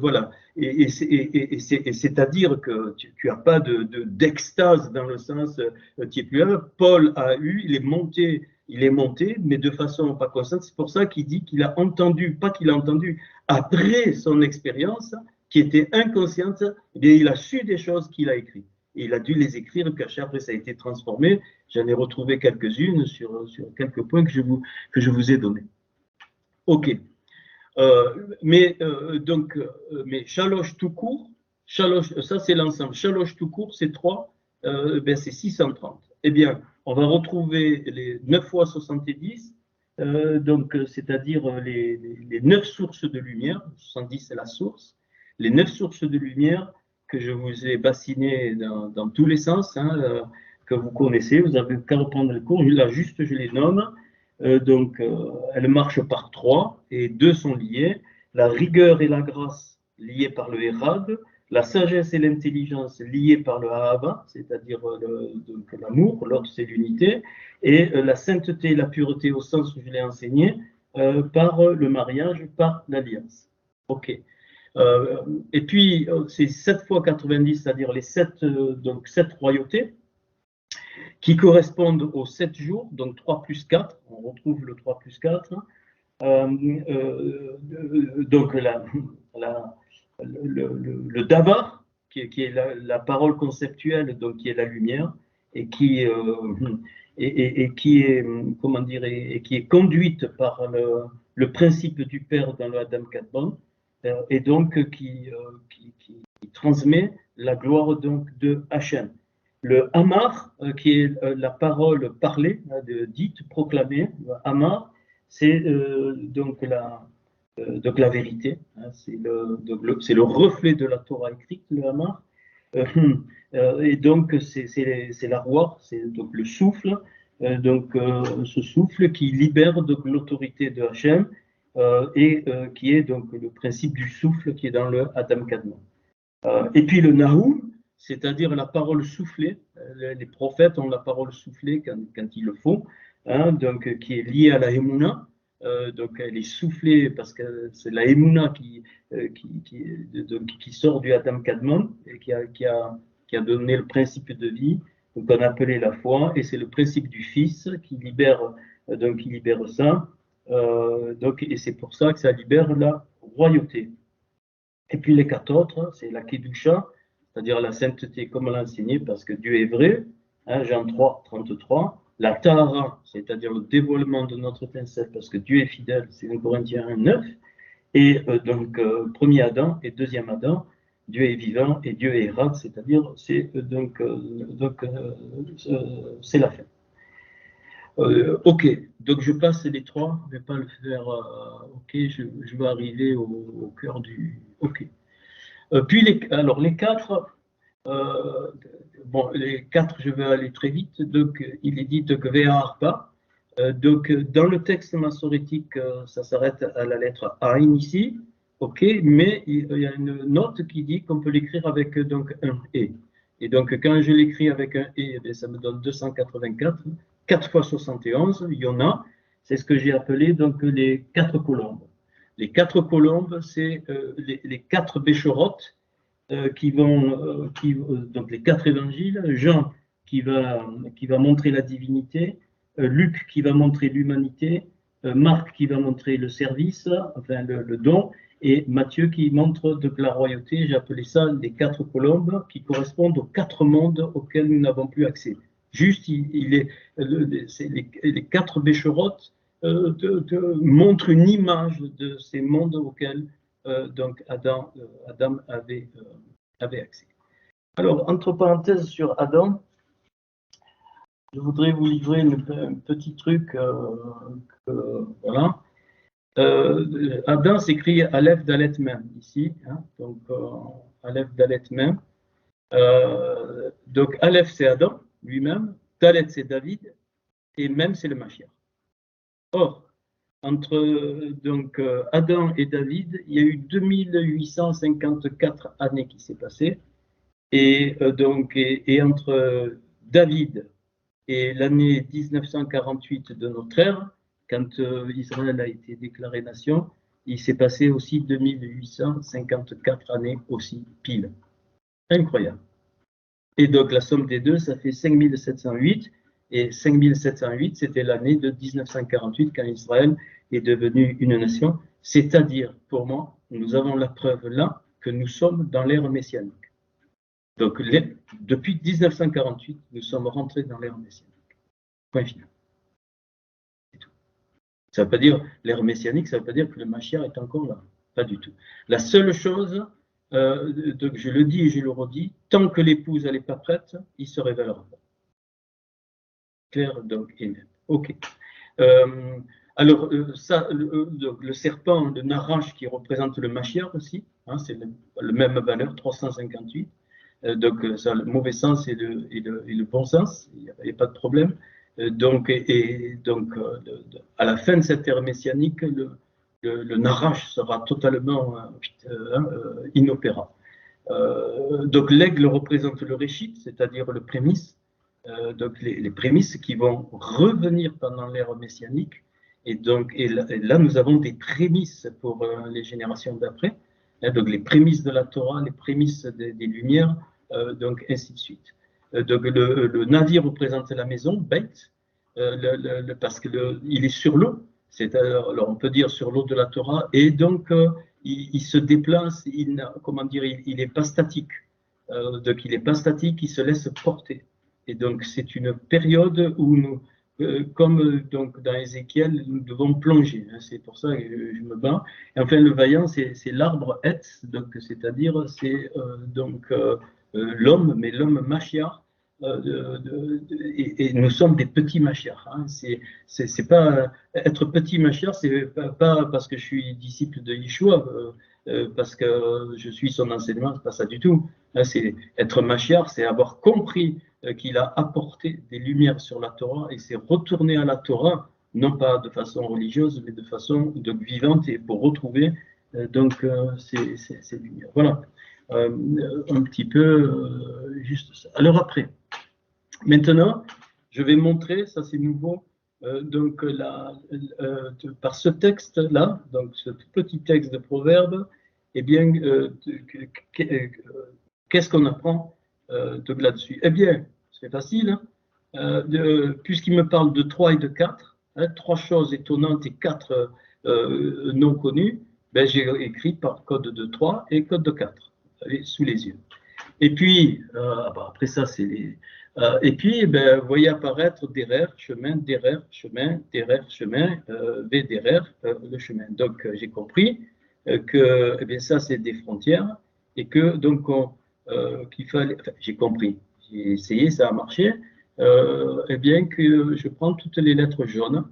voilà. Et c'est-à-dire que tu n'as pas d'extase dans le sens, tu es plus là. Paul a eu, il est monté, mais de façon pas constante. C'est pour ça qu'il dit qu'il a entendu, pas qu'il a entendu, après son expérience, qui était inconsciente, eh bien, il a su des choses qu'il a écrites. Et il a dû les écrire, puis après ça a été transformé. J'en ai retrouvé quelques-unes sur quelques points que je vous ai donnés. Ok. Mais Shalosh tout court, ça c'est l'ensemble. Shalosh tout court, c'est 3, c'est 630. Eh bien, on va retrouver les 9 fois 70, c'est-à-dire les 9 sources de lumière. 70 c'est la source. Les 9 sources de lumière que je vous ai bassinées dans tous les sens, hein, que vous connaissez. Vous avez qu'à reprendre le cours. Là, juste, je les nomme. Elles marchent par 3 et 2 sont liées. La rigueur et la grâce liées par le Hérad, la sagesse et l'intelligence liées par le Ahava, c'est-à-dire l'amour, l'autre c'est l'unité, et la sainteté et la pureté au sens où je l'ai enseigné, par le mariage, par l'alliance. Ok. Et puis, c'est 7 fois 90, c'est-à-dire les 7 royautés, qui correspondent aux 7 jours, donc 3 plus 4, on retrouve le 3 plus 4. Donc, le Davar, qui est la parole conceptuelle, donc qui est la lumière, et qui est, comment dire, et qui est conduite par le principe du Père dans le Adam Kadmon, et donc qui transmet la gloire donc de Hachem. Le Hamar, qui est la parole parlée, dite, proclamée, Hamar, c'est donc la vérité, hein, c'est le reflet de la Torah écrite, le Hamar. Et donc c'est la roi, c'est donc le souffle, ce souffle qui libère donc l'autorité de Hachem, et qui est donc le principe du souffle qui est dans le Adam Kadmon. Et puis le Nahum, c'est-à-dire la parole soufflée. Les prophètes ont la parole soufflée quand ils le font, hein, donc qui est liée à la Hémouna. Donc elle est soufflée parce que c'est la Hémouna qui sort du Adam Kadmon et qui a donné le principe de vie, qu'on appelait la foi, et c'est le principe du Fils qui libère ça. Et c'est pour ça que ça libère la royauté. Et puis les 4 autres, c'est la Kedusha, c'est-à-dire la sainteté comme on l'a enseigné, parce que Dieu est vrai, hein, Jean 3, 33. La Tahara, c'est-à-dire le dévoilement de notre étincelle, parce que Dieu est fidèle, c'est 1 Corinthiens 1, 9. Et premier Adam et deuxième Adam, Dieu est vivant et Dieu est rad, c'est-à-dire c'est c'est la fin. Ok, donc je passe les trois, je ne vais pas le faire. Ok, je vais arriver au cœur du. Ok. Puis alors les quatre. Bon, les quatre, je vais aller très vite. Donc, il est dit de Gvea Arpa. Donc, dans le texte massorétique, ça s'arrête à la lettre Ain ici. OK, mais il y a une note qui dit qu'on peut l'écrire avec donc un E. Et donc, quand je l'écris avec un E, eh ça me donne 284. 4 fois 71, il y en a. C'est ce que j'ai appelé donc les quatre colombes. Les quatre colombes, c'est les quatre béchorotes donc les quatre évangiles, Jean qui va montrer la divinité, Luc qui va montrer l'humanité, Marc qui va montrer le service, enfin le don, et Matthieu qui montre de la royauté. J'ai appelé ça les quatre colombes qui correspondent aux quatre mondes auxquels nous n'avons plus accès. Juste, les quatre bécherottes montrent une image de ces mondes auxquels donc Adam avait accès. Alors, entre parenthèses sur Adam, je voudrais vous livrer un petit truc. Voilà. Adam s'écrit Aleph Dalet Mem ici, hein, donc Aleph Dalet Mem. Donc Aleph c'est Adam lui-même, Dalet c'est David, et Mem c'est le Mashiach. Or, entre donc Adam et David, il y a eu 2854 années qui s'est passées. Et entre David et l'année 1948 de notre ère, quand Israël a été déclarée nation, il s'est passé aussi 2854 années aussi pile. Incroyable. Et donc la somme des deux, ça fait 5708. Et 5708, c'était l'année de 1948 quand Israël est devenu une nation. C'est-à-dire, pour moi, nous avons la preuve là que nous sommes dans l'ère messianique. Donc, depuis 1948, nous sommes rentrés dans l'ère messianique. Point final. C'est tout. Ça ne veut pas dire l'ère messianique, ça ne veut pas dire que le Mashiach est encore là. Pas du tout. La seule chose, donc je le dis et je le redis, tant que l'épouse n'est pas prête, il se révélera pas. Clair, donc, et net. OK. Alors, le serpent, le Narash qui représente le Mashiach aussi, hein, c'est la même valeur, 358. Donc, ça a le mauvais sens et le bon sens, il n'y a pas de problème. Donc, à la fin de cette ère messianique, le Narash sera totalement inopérant. Donc, l'aigle représente le Réchit, c'est-à-dire le prémisse, donc les prémices qui vont revenir pendant l'ère messianique. Et là, nous avons des prémices pour les générations d'après. Donc, les prémices de la Torah, les prémices des Lumières, donc ainsi de suite. Donc le navire représente la maison, Beit, parce qu'il est sur l'eau, alors on peut dire sur l'eau de la Torah, et donc il se déplace, il n'est pas statique. Donc il n'est pas statique, il se laisse porter. Et donc c'est une période où nous, comme donc dans Ézéchiel, nous devons plonger. Hein, c'est pour ça que je me bats. Et enfin le vaillant, c'est l'arbre Etz, donc c'est-à-dire c'est l'homme, mais l'homme Mashiach, et nous sommes des petits Mashiach. Hein. C'est pas être petit Mashiach, c'est pas parce que je suis disciple de Yeshua, parce que je suis son enseignement, c'est pas ça du tout. Hein, c'est être Mashiach, c'est avoir compris qu'il a apporté des lumières sur la Torah et c'est retourner à la Torah, non pas de façon religieuse, mais de façon vivante et pour retrouver ces lumières. Voilà. Un petit peu juste ça. Alors après, maintenant, je vais montrer, ça c'est nouveau, par ce texte-là, donc ce petit texte de Proverbe, eh bien, qu'est-ce qu'on apprend là-dessus? Eh bien, c'est facile, hein, puisqu'il me parle de 3 et de 4, hein, 3 choses étonnantes et 4 non connues, ben, j'ai écrit par code de 3 et code de 4 sous les yeux. Et puis, après ça, c'est les... et puis, ben, vous voyez apparaître derer, chemin, derer, chemin, derer, chemin, derer, le chemin. Donc, j'ai compris que eh bien, ça, c'est des frontières. et que donc qu'il fallait, enfin, j'ai compris, j'ai essayé, ça a marché, eh bien que je prends toutes les lettres jaunes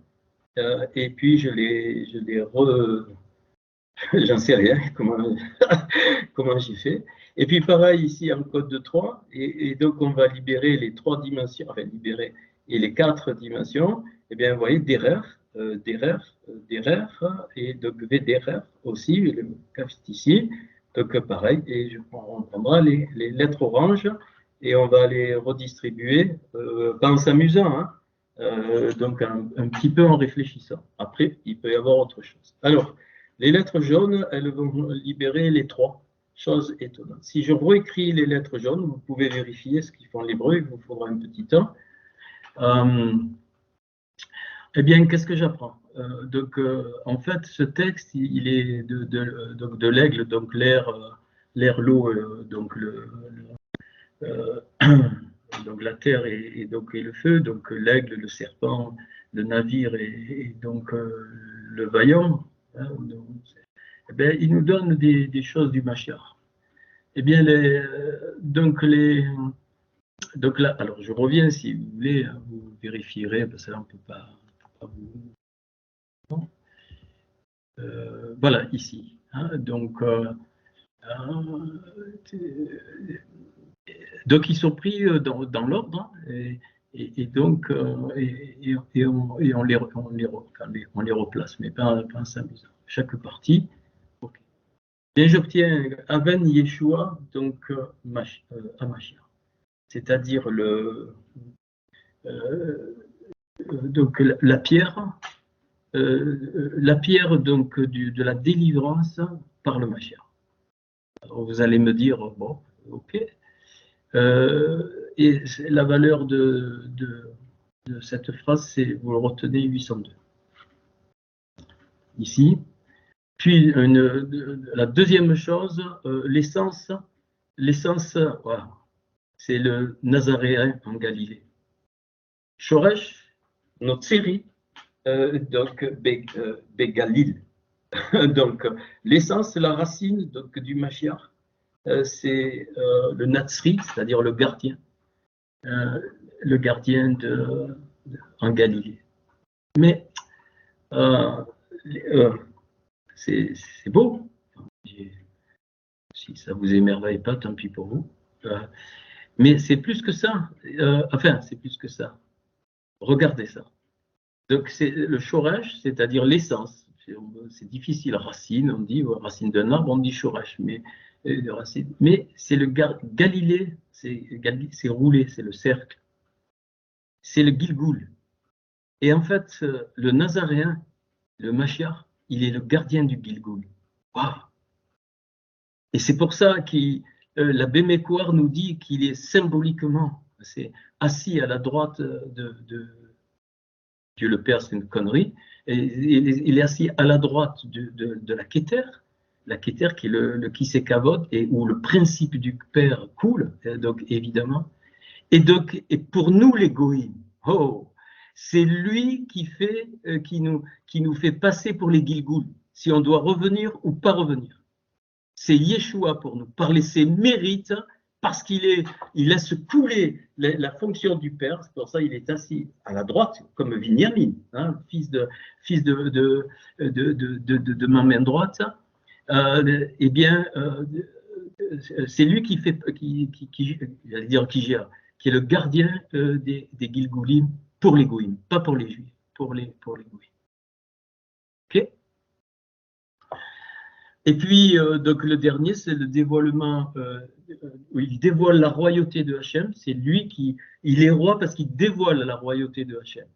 et puis je les j'en sais rien comment j'ai fait. Et puis pareil ici en code de 3, et donc on va libérer les 3 dimensions, enfin libérer, et les 4 dimensions, et bien vous voyez d'erreur, et donc VDRR aussi, le CAFT ici, donc pareil, et on prendra les lettres oranges, et on va les redistribuer, pas en s'amusant, hein, donc un petit peu en réfléchissant. Après, il peut y avoir autre chose. Alors, les lettres jaunes, elles vont libérer les 3. Chose étonnante. Si je réécris les lettres jaunes, vous pouvez vérifier ce qu'ils font l'hébreu, il vous faudra un petit temps. Eh bien, qu'est-ce que j'apprends? Donc, en fait, ce texte, il est de l'aigle, donc l'air, l'eau, donc donc la terre et le feu, donc l'aigle, le serpent, le navire et donc le vaillant. Hein, donc, eh bien, il nous donne des choses du Mashiach. Eh bien, donc là, alors je reviens si vous voulez, vous vérifierez, parce que là on ne peut pas vous. Voilà, ici. Hein, donc ils sont pris dans l'ordre, hein, et donc on les replace, mais pas en s'amusant. Chaque partie. Okay. Et j'obtiens Aven Yeshua, donc Amashia, c'est-à-dire donc la pierre donc de la délivrance par le Mashiach. Alors vous allez me dire, bon, ok. Et la valeur de cette phrase, c'est, vous le retenez, 802. Ici. Puis la deuxième chose, l'essence, voilà, c'est le Nazaréen en Galilée. Shoresh, notre série, donc Bégalil. Donc l'essence, la racine donc, du Mashiach, c'est le Natsri, c'est-à-dire le gardien en Galilée. Mais c'est beau. Si ça vous émerveille pas, tant pis pour vous. Mais c'est plus que ça. Enfin, c'est plus que ça. Regardez ça. Donc, c'est le shoresh, c'est-à-dire l'essence. C'est difficile, racine, on dit, racine d'un arbre, on dit shoresh. Mais c'est le Galilée, c'est roulé, c'est le cercle. C'est le Gilgoul. Et en fait, le Nazaréen, le Mashiach, il est le gardien du Gilgoul. Waouh! Et c'est pour ça que la Bémécoire nous dit qu'il est symboliquement assis à la droite de Dieu le Père, c'est une connerie. Et il est assis à la droite de la Kéter qui est le Kisekavod, et où le principe du Père coule, donc évidemment. Et donc, et pour nous les Goïm, c'est lui qui nous fait passer pour les Gilgoul, si on doit revenir ou pas revenir. C'est Yeshua pour nous, par ses mérites, parce qu'il laisse couler la fonction du Père. C'est pour ça qu'il est assis à la droite, comme Binyamin, hein, fils de ma main droite. Eh bien, c'est lui qui est le gardien des Gilgoulim pour les Goïm, pas pour les Juifs, pour les Goïm. Ok? Et puis, donc le dernier, c'est le dévoilement, où il dévoile la royauté de Hachem. C'est lui il est roi parce qu'il dévoile la royauté de Hachem.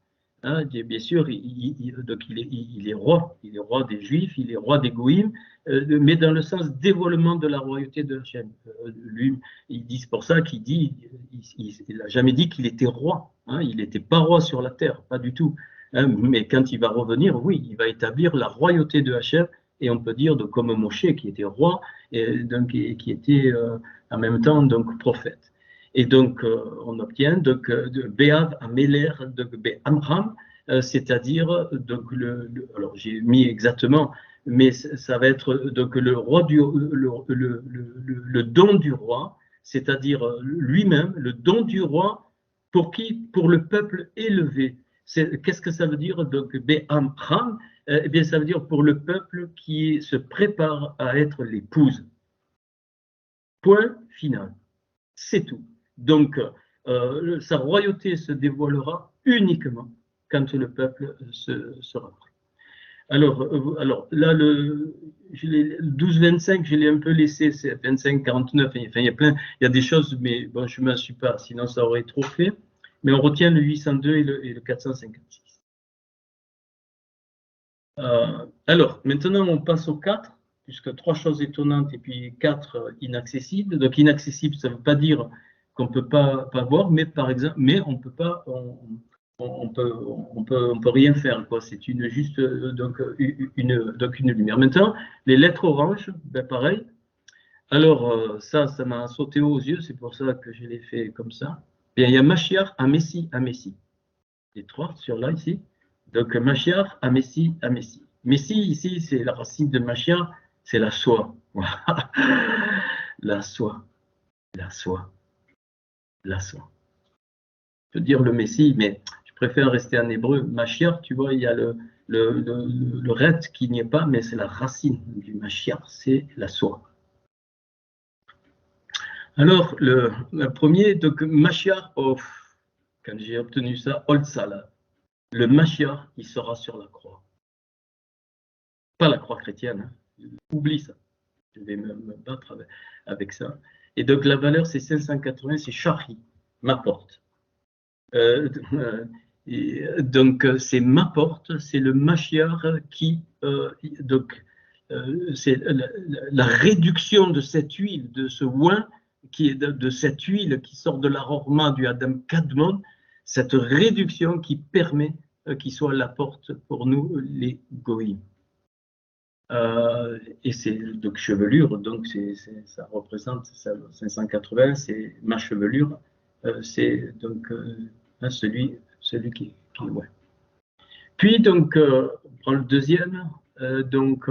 Hein, bien sûr, donc il est roi des Juifs, il est roi des Goïm, mais dans le sens dévoilement de la royauté de Hachem. Lui, il dit, c'est pour ça qu'il dit, il n'a jamais dit qu'il était roi. Hein, il n'était pas roi sur la terre, pas du tout. Hein, mais quand il va revenir, oui, il va établir la royauté de Hachem. Et on peut dire comme Moshe qui était roi et qui était en même temps donc prophète. Et donc on obtient donc de Béav Améler de Amram, c'est-à-dire donc alors j'ai mis exactement mais ça va être donc le roi le don du roi, c'est-à-dire lui-même, le don du roi, pour qui? Pour le peuple élevé. Qu'est-ce que ça veut dire? Donc, Be'am Khan, eh bien, ça veut dire pour le peuple qui se prépare à être l'épouse. Point final. C'est tout. Donc, sa royauté se dévoilera uniquement quand le peuple sera prêt. Alors là, le 12-25, je l'ai un peu laissé, c'est 25-49, enfin, il y a des choses, mais bon, je ne m'en suis pas, sinon ça aurait trop fait. Mais on retient le 802 et le 456. Alors, maintenant, on passe au 4, puisque 3 choses étonnantes et puis 4 inaccessibles. Donc, inaccessible, ça ne veut pas dire qu'on ne peut pas voir, mais par exemple, mais on peut pas, on peut rien faire, quoi. C'est juste donc une lumière. Maintenant, les lettres oranges, ben pareil. Alors, ça m'a sauté aux yeux, c'est pour ça que je l'ai fait comme ça. Bien, il y a Mashiach, un Messie, un Messie. Les 3 sur là, ici. Donc, Mashiach, un Messie, un Messie. Messie, ici, c'est la racine de Mashiach, c'est la soie. La soie, la soie, la soie. Je peux dire le Messie, mais je préfère rester en hébreu. Mashiach, tu vois, il y a le ret qui n'y est pas, mais c'est la racine du Mashiach, c'est la soie. Alors, le premier, donc Mashiach, quand j'ai obtenu ça, Olsala, le Mashiach, il sera sur la croix. Pas la croix chrétienne, hein. Oublie ça. Je vais me battre avec ça. Et donc la valeur, c'est 580, c'est Shari, m'apporte. Donc c'est m'apporte, c'est le Mashiach qui, donc c'est la réduction de cette huile, de ce oin, qui est de cette huile qui sort de l'arorma du Adam Kadmon, cette réduction qui permet qu'il soit la porte pour nous, les goïms. Et c'est donc chevelure, donc ça représente 580, c'est ma chevelure, c'est donc celui qui ouais. Puis donc on prend le deuxième, donc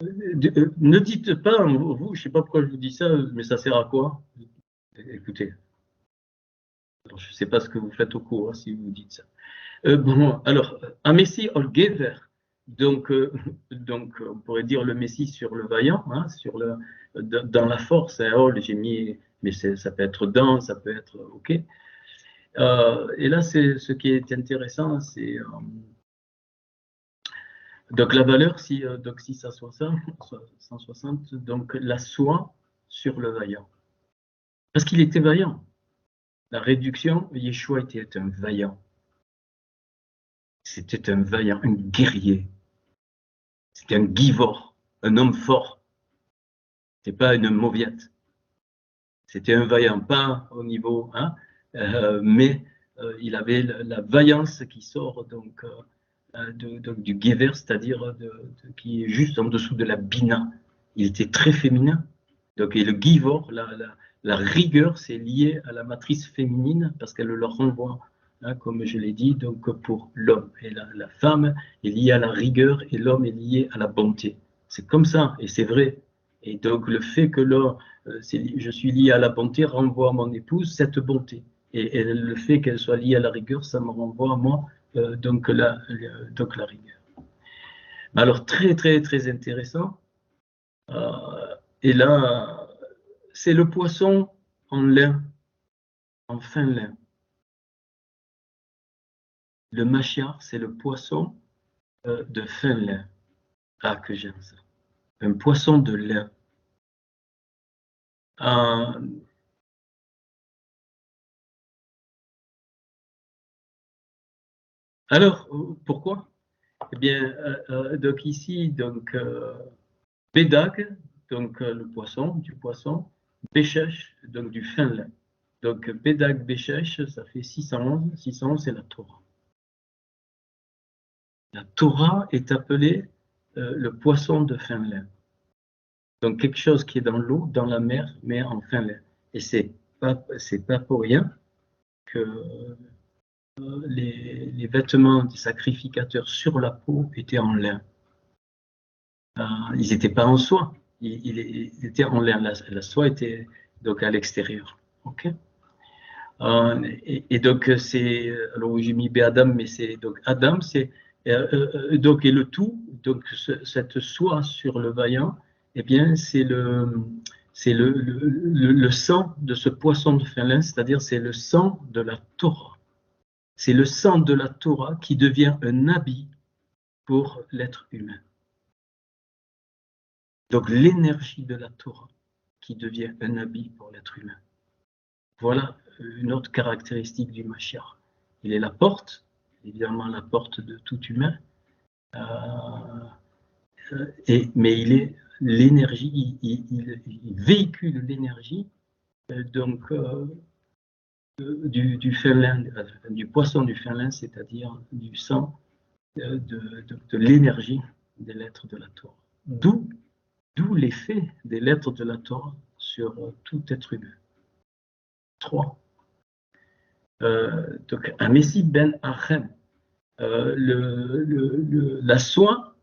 ne dites pas, vous, je sais pas pourquoi je vous dis ça, mais ça sert à quoi? Écoutez, alors, je sais pas ce que vous faites au cours, hein, si vous dites ça. Bon, alors, un Messie Olgever, donc on pourrait dire le Messie sur le vaillant, hein, dans la force, hein, j'ai mis, mais ça peut être dans, ça peut être OK. Et là, ce qui est intéressant, c'est donc la valeur, donc 160, donc la soie sur le vaillant. Parce qu'il était vaillant. La réduction, Yeshua était un vaillant. C'était un vaillant, un guerrier. C'était un givor, un homme fort. C'était pas une mauviette. C'était un vaillant, pas au niveau, hein, mais il avait la vaillance qui sort donc du gever, c'est-à-dire qui est juste en dessous de la bina. Il était très féminin. Donc, et le givor, la rigueur, c'est lié à la matrice féminine parce qu'elle le renvoie, hein, comme je l'ai dit, donc pour l'homme. Et la femme est liée à la rigueur et l'homme est lié à la bonté. C'est comme ça, et c'est vrai. Et donc, le fait que là, je suis lié à la bonté renvoie à mon épouse cette bonté. Et le fait qu'elle soit liée à la rigueur, ça me renvoie à moi, donc la rigueur. Alors, très, très, très intéressant. Et là, c'est le poisson en lin, en fin lin. Le Mashiach, c'est le poisson de fin lin. Ah, que j'aime ça. Un poisson de lin. Alors, pourquoi? Eh bien, donc ici, donc, Bédag, donc le poisson, du poisson, Béchèche, donc du fin lin. Donc, Bédag, Béchèche, ça fait 611. 611, c'est la Torah. La Torah est appelée le poisson de fin lin. Donc, quelque chose qui est dans l'eau, dans la mer, mais en fin lin. Et c'est pas pour rien que les vêtements des sacrificateurs sur la peau étaient en lin. ils n'étaient pas en soi. Ils étaient en l'air. La soi était donc à l'extérieur. Ok. Et donc c'est, alors j'ai mis Adam, mais c'est donc Adam, c'est donc et le tout, donc cette soie sur le vaillant, eh bien c'est le sang de ce poisson de Finlande, c'est-à-dire c'est le sang de la Torah. C'est le sang de la Torah qui devient un habit pour l'être humain. Donc l'énergie de la Torah qui devient un habit pour l'être humain. Voilà une autre caractéristique du Mashiach. Il est la porte, évidemment la porte de tout humain, mais il est l'énergie, il véhicule l'énergie du Finlande, du poisson du Finlande, c'est-à-dire du sang, de l'énergie des lettres de la Torah. D'où l'effet des lettres de la Torah sur tout être humain. 3. Donc, un Messie ben Achem, la soie,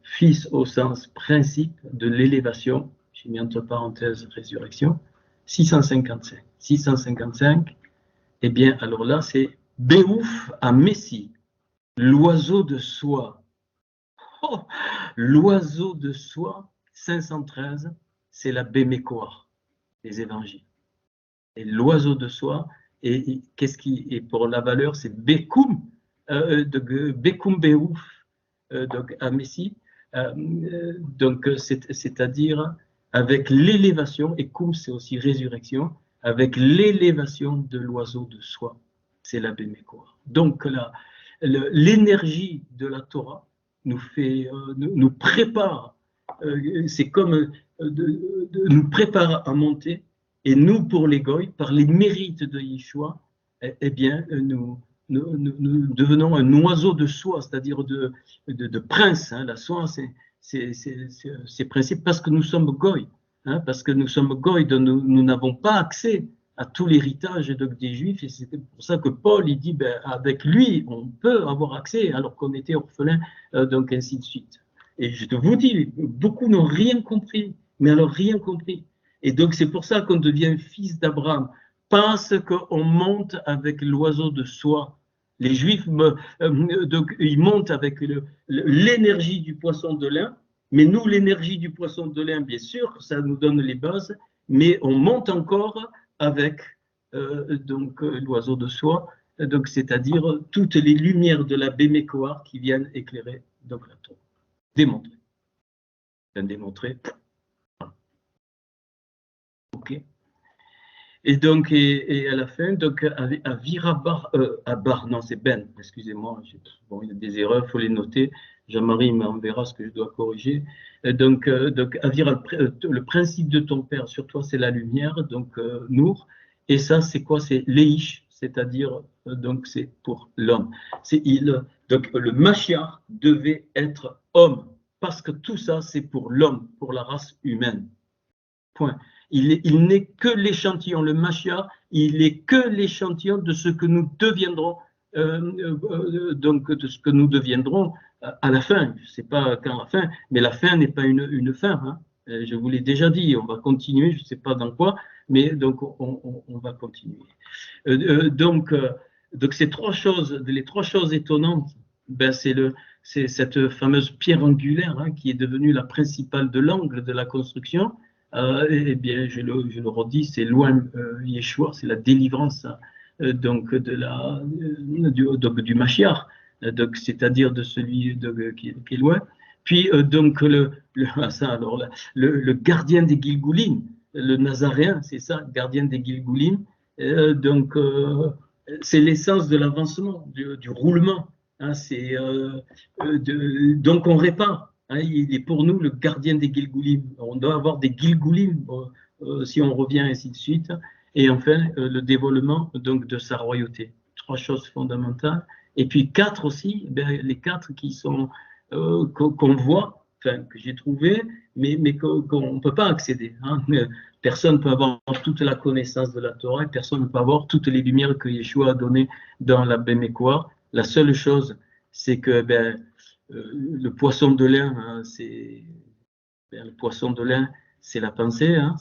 fils au sens principe de l'élévation, j'ai mis entre parenthèses résurrection, 655. 655, eh bien, alors là, c'est Béouf à Messie, l'oiseau de soie. Oh, l'oiseau de soie, 513, c'est la Bémécoire des évangiles. Et l'oiseau de soie, et qu'est-ce qui est pour la valeur, c'est Bekoum, Bekoum Béouf, donc à Messie, donc c'est-à-dire avec l'élévation, et Koum c'est aussi résurrection, avec l'élévation de l'oiseau de soie, c'est la Bémécoire. Donc l'énergie de la Torah nous prépare, c'est comme nous prépare à monter. Et nous, pour les Goïs, par les mérites de Yeshua, eh bien, nous devenons un oiseau de soie, c'est-à-dire de prince. Hein. La soie, c'est principe parce que nous sommes Goïs, hein, parce que nous sommes Goïs, nous n'avons pas accès à tout l'héritage des Juifs, et c'est pour ça que Paul, il dit, ben, avec lui, on peut avoir accès, alors qu'on était orphelin, donc ainsi de suite. Et je te vous dis, beaucoup n'ont rien compris, mais alors rien compris. Et donc, c'est pour ça qu'on devient fils d'Abraham, parce qu'on monte avec l'oiseau de soie. Les Juifs, donc, ils montent avec l'énergie du poisson de lin, mais nous, l'énergie du poisson de lin, bien sûr, ça nous donne les bases, mais on monte encore avec l'oiseau de soie, donc c'est-à-dire toutes les lumières de la Bémécoire qui viennent éclairer donc la Torah. Démontrer. Bien démontrer. Ok. Et donc, et à la fin, donc, à Virabar, non, c'est Ben, excusez-moi, bon, il y a des erreurs, il faut les noter. Jean-Marie m'enverra ce que je dois corriger. Donc à Virabar, le principe de ton père sur toi, c'est la lumière, donc Nour. Et ça, c'est quoi? C'est Leish, c'est-à-dire, donc, c'est pour l'homme. Donc, le Mashiach devait être homme, parce que tout ça, c'est pour l'homme, pour la race humaine. Point. Il n'est que l'échantillon, le Mashiach, il est que l'échantillon de ce que nous deviendrons, donc de ce que nous deviendrons à la fin. Je ne sais pas quand la fin, mais la fin n'est pas une fin. Hein. Je vous l'ai déjà dit, on va continuer, je ne sais pas dans quoi, mais donc on va continuer. Donc ces trois choses, les trois choses étonnantes, ben c'est cette fameuse pierre angulaire hein, qui est devenue la principale de l'angle de la construction. Eh bien, je le redis, c'est loin Yeshua, c'est la délivrance donc du Mashiach, donc c'est-à-dire de celui qui est loin. Puis donc le gardien des Gilgoulim, le Nazaréen, c'est ça, gardien des Gilgoulim. Donc c'est l'essence de l'avancement, du roulement. Hein, donc on répare. Hein, il est pour nous le gardien des Gilgoulim. On doit avoir des Gilgoulim si on revient ainsi de suite. Et enfin, le dévoilement donc, de sa royauté. Trois choses fondamentales. Et puis quatre aussi, les quatre qui sont qu'on voit, enfin que j'ai trouvé, mais qu'on ne peut pas accéder. Hein. Personne ne peut avoir toute la connaissance de la Torah, et personne ne peut avoir toutes les lumières que Yeshua a données dans la Bémécoire. La seule chose, c'est que le poisson de lin, hein, le poisson de lin, c'est la pensée, hein,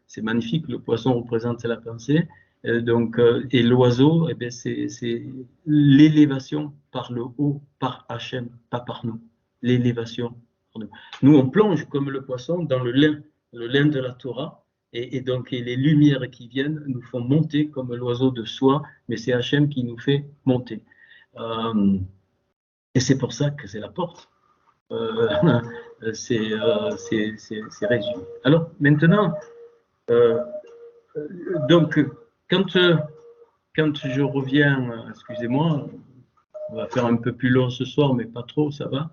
c'est magnifique, le poisson représente la pensée. Et l'oiseau, eh c'est l'élévation par le haut, par Hachem, pas par nous. L'élévation. Nous, on plonge comme le poisson dans le lin de la Torah, et donc les lumières qui viennent nous font monter comme l'oiseau de soie, mais c'est Hachem qui nous fait monter. Et c'est pour ça que c'est la porte. C'est résumé. Alors maintenant, donc quand je reviens, excusez-moi, on va faire un peu plus long ce soir, mais pas trop, ça va.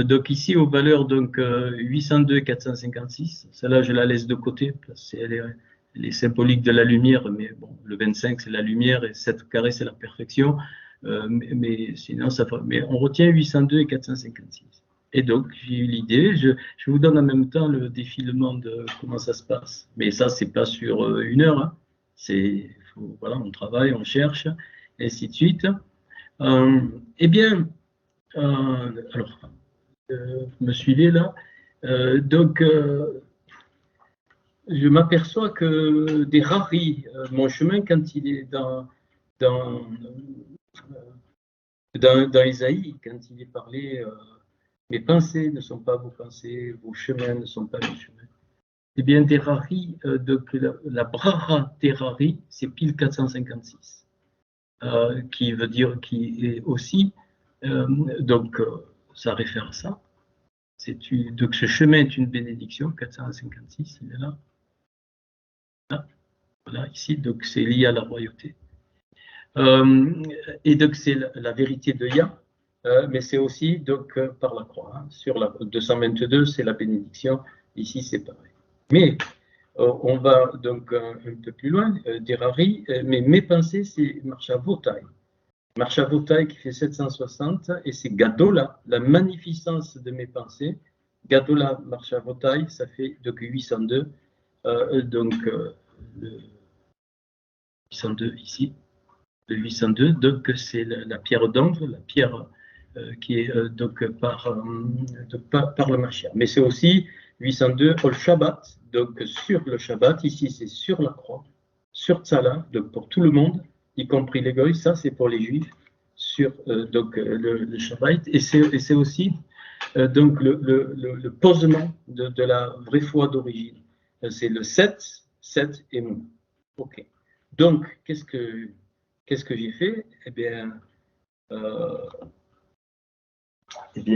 Donc ici, aux valeurs donc, 802 et 456, celle-là je la laisse de côté, parce qu'elle est symbolique de la lumière, mais bon, le 25 c'est la lumière et 7 carré c'est la perfection, mais sinon ça va. Mais on retient 802 et 456. Et donc j'ai eu l'idée, je vous donne en même temps le défilement de comment ça se passe. Mais ça, c'est pas sur une heure, hein. Voilà, on travaille, on cherche, et ainsi de suite. Eh bien, alors, vous me suivez là, donc je m'aperçois que des raris, mon chemin quand il est dans Isaïe, quand il est parlé, mes pensées ne sont pas vos pensées, vos chemins ne sont pas mes chemins. Eh bien, des raris, donc la brara terrari, c'est pile 456, qui veut dire, qui est aussi, donc ça réfère à ça. Donc ce chemin est une bénédiction, 456, il est là. Là, voilà, ici, donc c'est lié à la royauté. Et donc c'est la vérité de Yah, mais c'est aussi donc par la croix. Hein. Sur la 222, c'est la bénédiction, ici c'est pareil. Mais on va donc un peu plus loin, Derari, mais mes pensées, c'est Marchavotai. Marchavotai qui fait 760, et c'est Gadola, la magnificence de mes pensées. Gadola Marchavotai, ça fait donc 802, donc le 802 ici, le 802, donc c'est la pierre d'ombre, la pierre qui est donc par le Mashiach. Mais c'est aussi 802 Ol Shabbat, donc sur le Shabbat, ici c'est sur la croix, sur Tzala, donc pour tout le monde, y compris les goïs, ça c'est pour les juifs, sur donc le Shabbat, et c'est aussi donc le posement de la vraie foi d'origine. C'est le 7 et Mou. Ok. Donc, qu'est-ce que j'ai fait? Eh bien,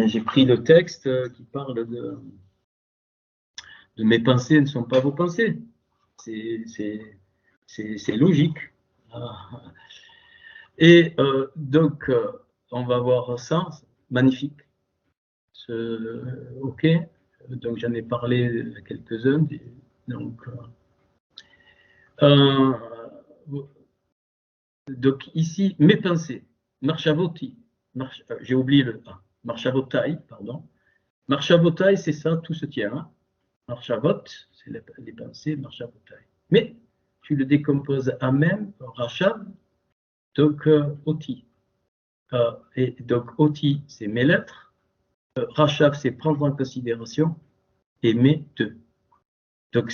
j'ai pris le texte qui parle de mes pensées ne sont pas vos pensées. C'est logique. Et donc, on va voir ça. Magnifique. Ok. Donc, j'en ai parlé à quelques-uns. Donc, ici, mes pensées. Marchavoti. J'ai oublié le A. Marchavotai, pardon. Marchavotai, c'est ça, tout se tient. Hein. Marchavot, c'est les pensées, Marchavotai. Mais tu le décomposes à même, Rachav, donc Oti. Et donc Oti, c'est mes lettres. Rachav, c'est prendre en considération. Et mes deux. Donc,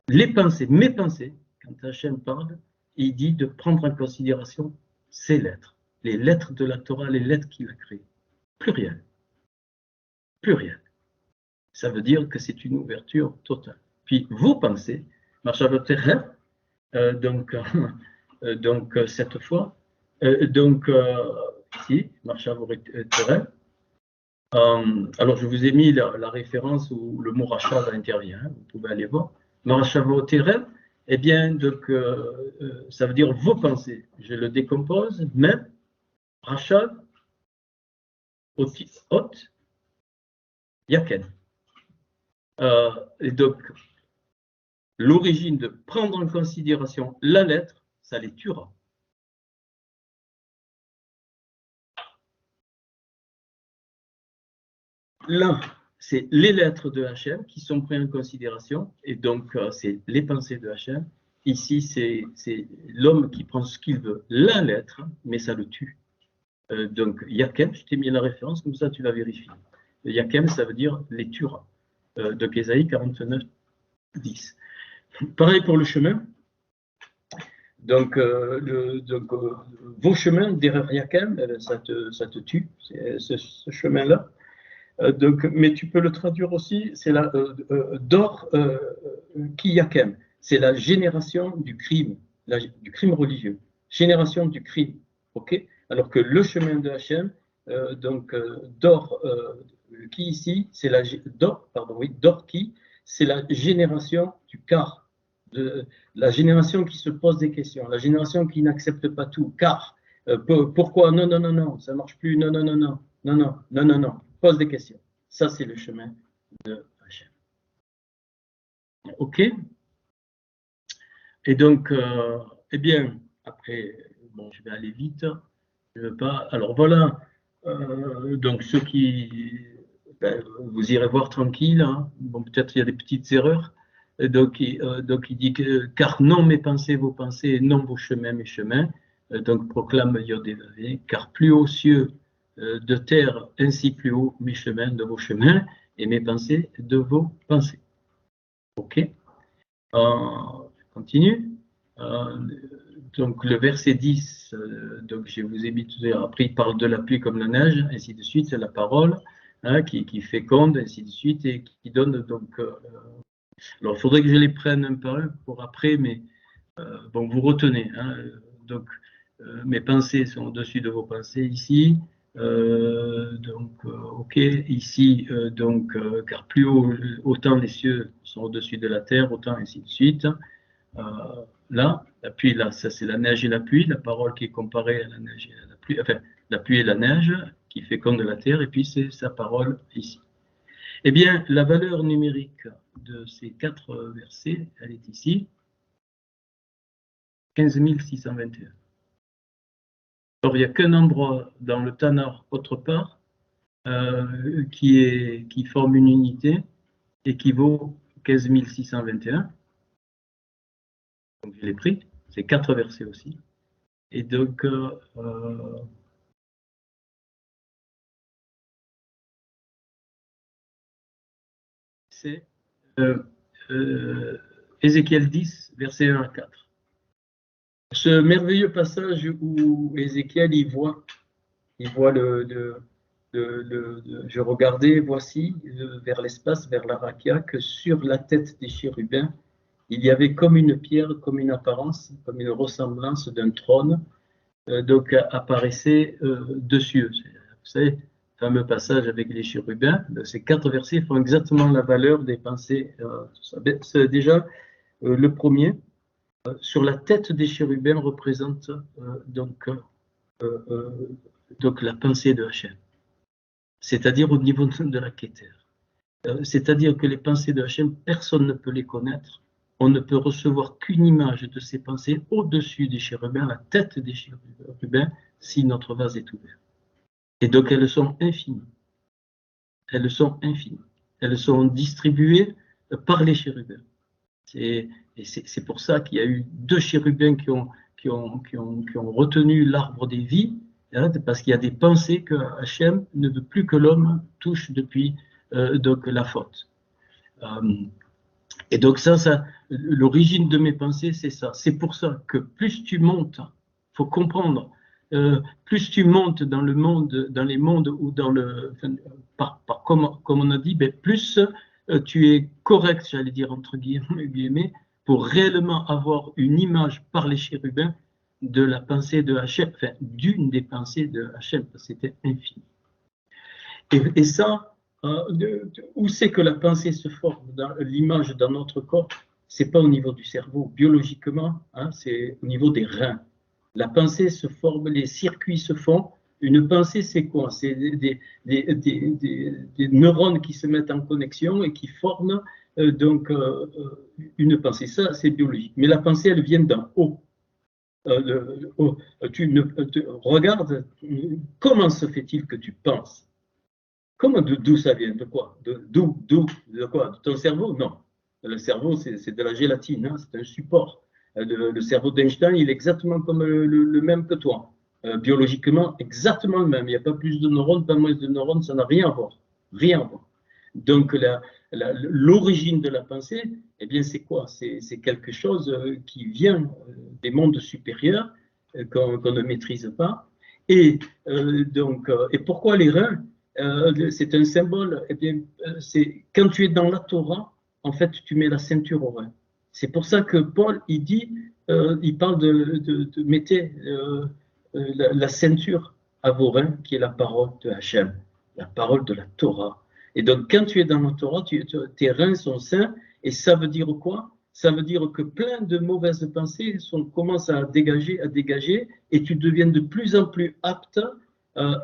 les pensées, mes pensées, quand Hachem parle, il dit de prendre en considération ces lettres. Les lettres de la Torah, les lettres qu'il a créées. Pluriel. Pluriel. Ça veut dire que c'est une ouverture totale. Puis vos pensées, Marchavoteret, donc cette fois, ici, Marchavoteret. Alors je vous ai mis la référence où le mot Rachav intervient, hein, vous pouvez aller voir. Marchavoteret, eh bien, donc, ça veut dire vos pensées. Je le décompose, même, Rachav, Ot, Yaken. Et donc, l'origine de prendre en considération la lettre, ça les tuera. Là, c'est les lettres de Hachem qui sont prises en considération, et donc c'est les pensées de Hachem. Ici, c'est l'homme qui prend ce qu'il veut, la lettre, mais ça le tue. Donc, Yakem, je t'ai mis la référence, comme ça tu la vérifies. Yakem, ça veut dire les Turas. Donc, Ésaïe 49, 10. Pareil pour le chemin. Donc, vos chemins derrière Yakem, ça te tue, ce chemin-là. Mais tu peux le traduire aussi, c'est la Dor Ki Yakem, c'est la génération du crime religieux, génération du crime, ok? Alors que le chemin de Hachem, Dor Ki ici, c'est la Dor Ki, c'est la génération du car, la génération qui se pose des questions, la génération qui n'accepte pas tout, car pourquoi non, non, non, non, ça marche plus, non, non, non, non, non, non, non, non, non, pose des questions. Ça, c'est le chemin de Hachem. OK? Et donc, eh bien, après, bon, je vais aller vite. Je veux pas. Alors voilà. Donc, ceux qui. Ben, vous irez voir tranquille. Hein. Bon, peut-être il y a des petites erreurs. Donc, il dit que car non mes pensées, vos pensées, non vos chemins, mes chemins. Donc, proclame Yod-Hé-Vavé, car plus haut cieux de terre, ainsi plus haut mes chemins de vos chemins, et mes pensées de vos pensées. OK? Je continue. Donc, le verset 10, donc je vous ai mis tout à l'heure, après il parle de la pluie comme la neige, ainsi de suite, c'est la parole hein, qui féconde, ainsi de suite, et qui donne donc. Alors, il faudrait que je les prenne un par un pour après, mais bon, vous retenez. Hein, donc, mes pensées sont au-dessus de vos pensées ici. OK, ici, car plus haut, autant les cieux sont au-dessus de la terre, autant ainsi de suite. Là, la pluie, là, ça c'est la neige et la pluie, la parole qui est comparée à la neige et à la pluie, enfin, la pluie et la neige qui féconde la terre, et puis c'est sa parole ici. Eh bien, la valeur numérique de ces 4 versets, elle est ici, 15 621. Or, il n'y a qu'un endroit dans le Tanakh autre part qui forme une unité et qui vaut 15 621. Donc, je l'ai pris, c'est 4 versets aussi. Et donc, c'est Ézéchiel 10, versets 1 à 4. Ce merveilleux passage où Ézéchiel il voit je regardais, voici, vers l'espace, vers la rakia, que sur la tête des chérubins, il y avait comme une pierre, comme une apparence, comme une ressemblance d'un trône, donc apparaissait dessus. Vous savez, le fameux passage avec les chérubins, ces 4 versets font exactement la valeur des pensées. C'est déjà le premier. Sur la tête des chérubins représente donc la pensée de Hachem, c'est-à-dire au niveau de la Kéter. C'est-à-dire que les pensées de Hachem, personne ne peut les connaître. On ne peut recevoir qu'une image de ces pensées au-dessus des chérubins, la tête des chérubins, si notre vase est ouvert. Et donc elles sont infinies. Elles sont infinies. Elles sont distribuées par les chérubins. Et c'est pour ça qu'il y a eu 2 chérubins qui ont retenu l'arbre des vies, hein, parce qu'il y a des pensées que Hachem ne veut plus que l'homme touche depuis donc la faute. Et donc ça, l'origine de mes pensées, c'est ça. C'est pour ça que plus tu montes, il faut comprendre, plus tu montes dans le monde, dans les mondes ou dans le, comme on a dit, ben, plus tu es correct, j'allais dire entre guillemets, pour réellement avoir une image par les chérubins de la pensée de Hachem, enfin d'une des pensées de Hachem, parce que c'était infini. Et ça, où c'est que la pensée se forme dans l'image dans notre corps? C'est pas au niveau du cerveau, biologiquement, hein, c'est au niveau des reins. La pensée se forme, les circuits se font. Une pensée, c'est quoi? C'est des neurones qui se mettent en connexion et qui forment une pensée. Ça, c'est biologique. Mais la pensée, elle vient d'en haut. Regarde, comment se fait-il que tu penses? Comment, d'où ça vient? De quoi? De quoi? De ton cerveau? Non. Le cerveau, c'est de la gélatine, hein, c'est un support. Le cerveau d'Einstein, il est exactement comme le même que toi. biologiquement exactement le même. Il n'y a pas plus de neurones, pas moins de neurones, ça n'a rien à voir. Rien à voir. Donc, l'origine de la pensée, eh bien, c'est quoi? C'est quelque chose qui vient des mondes supérieurs qu'on ne maîtrise pas. Et et pourquoi les reins? C'est un symbole. Eh bien, c'est quand tu es dans la Torah, en fait, tu mets la ceinture au rein. C'est pour ça que Paul, il parle de mettez la ceinture à vos reins, qui est la parole de Hachem, la parole de la Torah. Et donc, quand tu es dans la Torah, tes reins sont sains, et ça veut dire quoi? Ça veut dire que plein de mauvaises pensées commencent à dégager, et tu deviens de plus en plus apte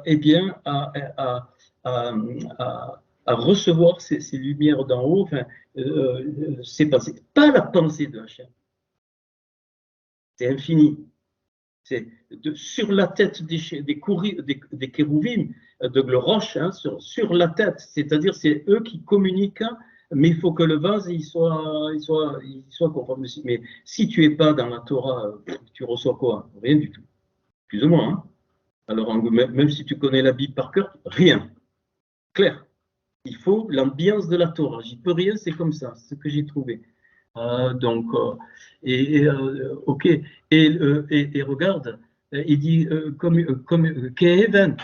eh bien, à recevoir ces lumières d'en haut, enfin, ces pensées. Pas la pensée de Hachem, c'est infini. C'est sur la tête des kérouvim, de le roche, hein, sur la tête, c'est-à-dire c'est eux qui communiquent, mais il faut que le vase il soit conforme. Mais si tu n'es pas dans la Torah, tu reçois quoi? Rien du tout, plus ou moins. Hein. Alors même si tu connais la Bible par cœur, rien, clair. Il faut l'ambiance de la Torah. J'y peux rien, c'est comme ça, c'est ce que j'ai trouvé. Ok. Et regarde, il dit comme une pierre.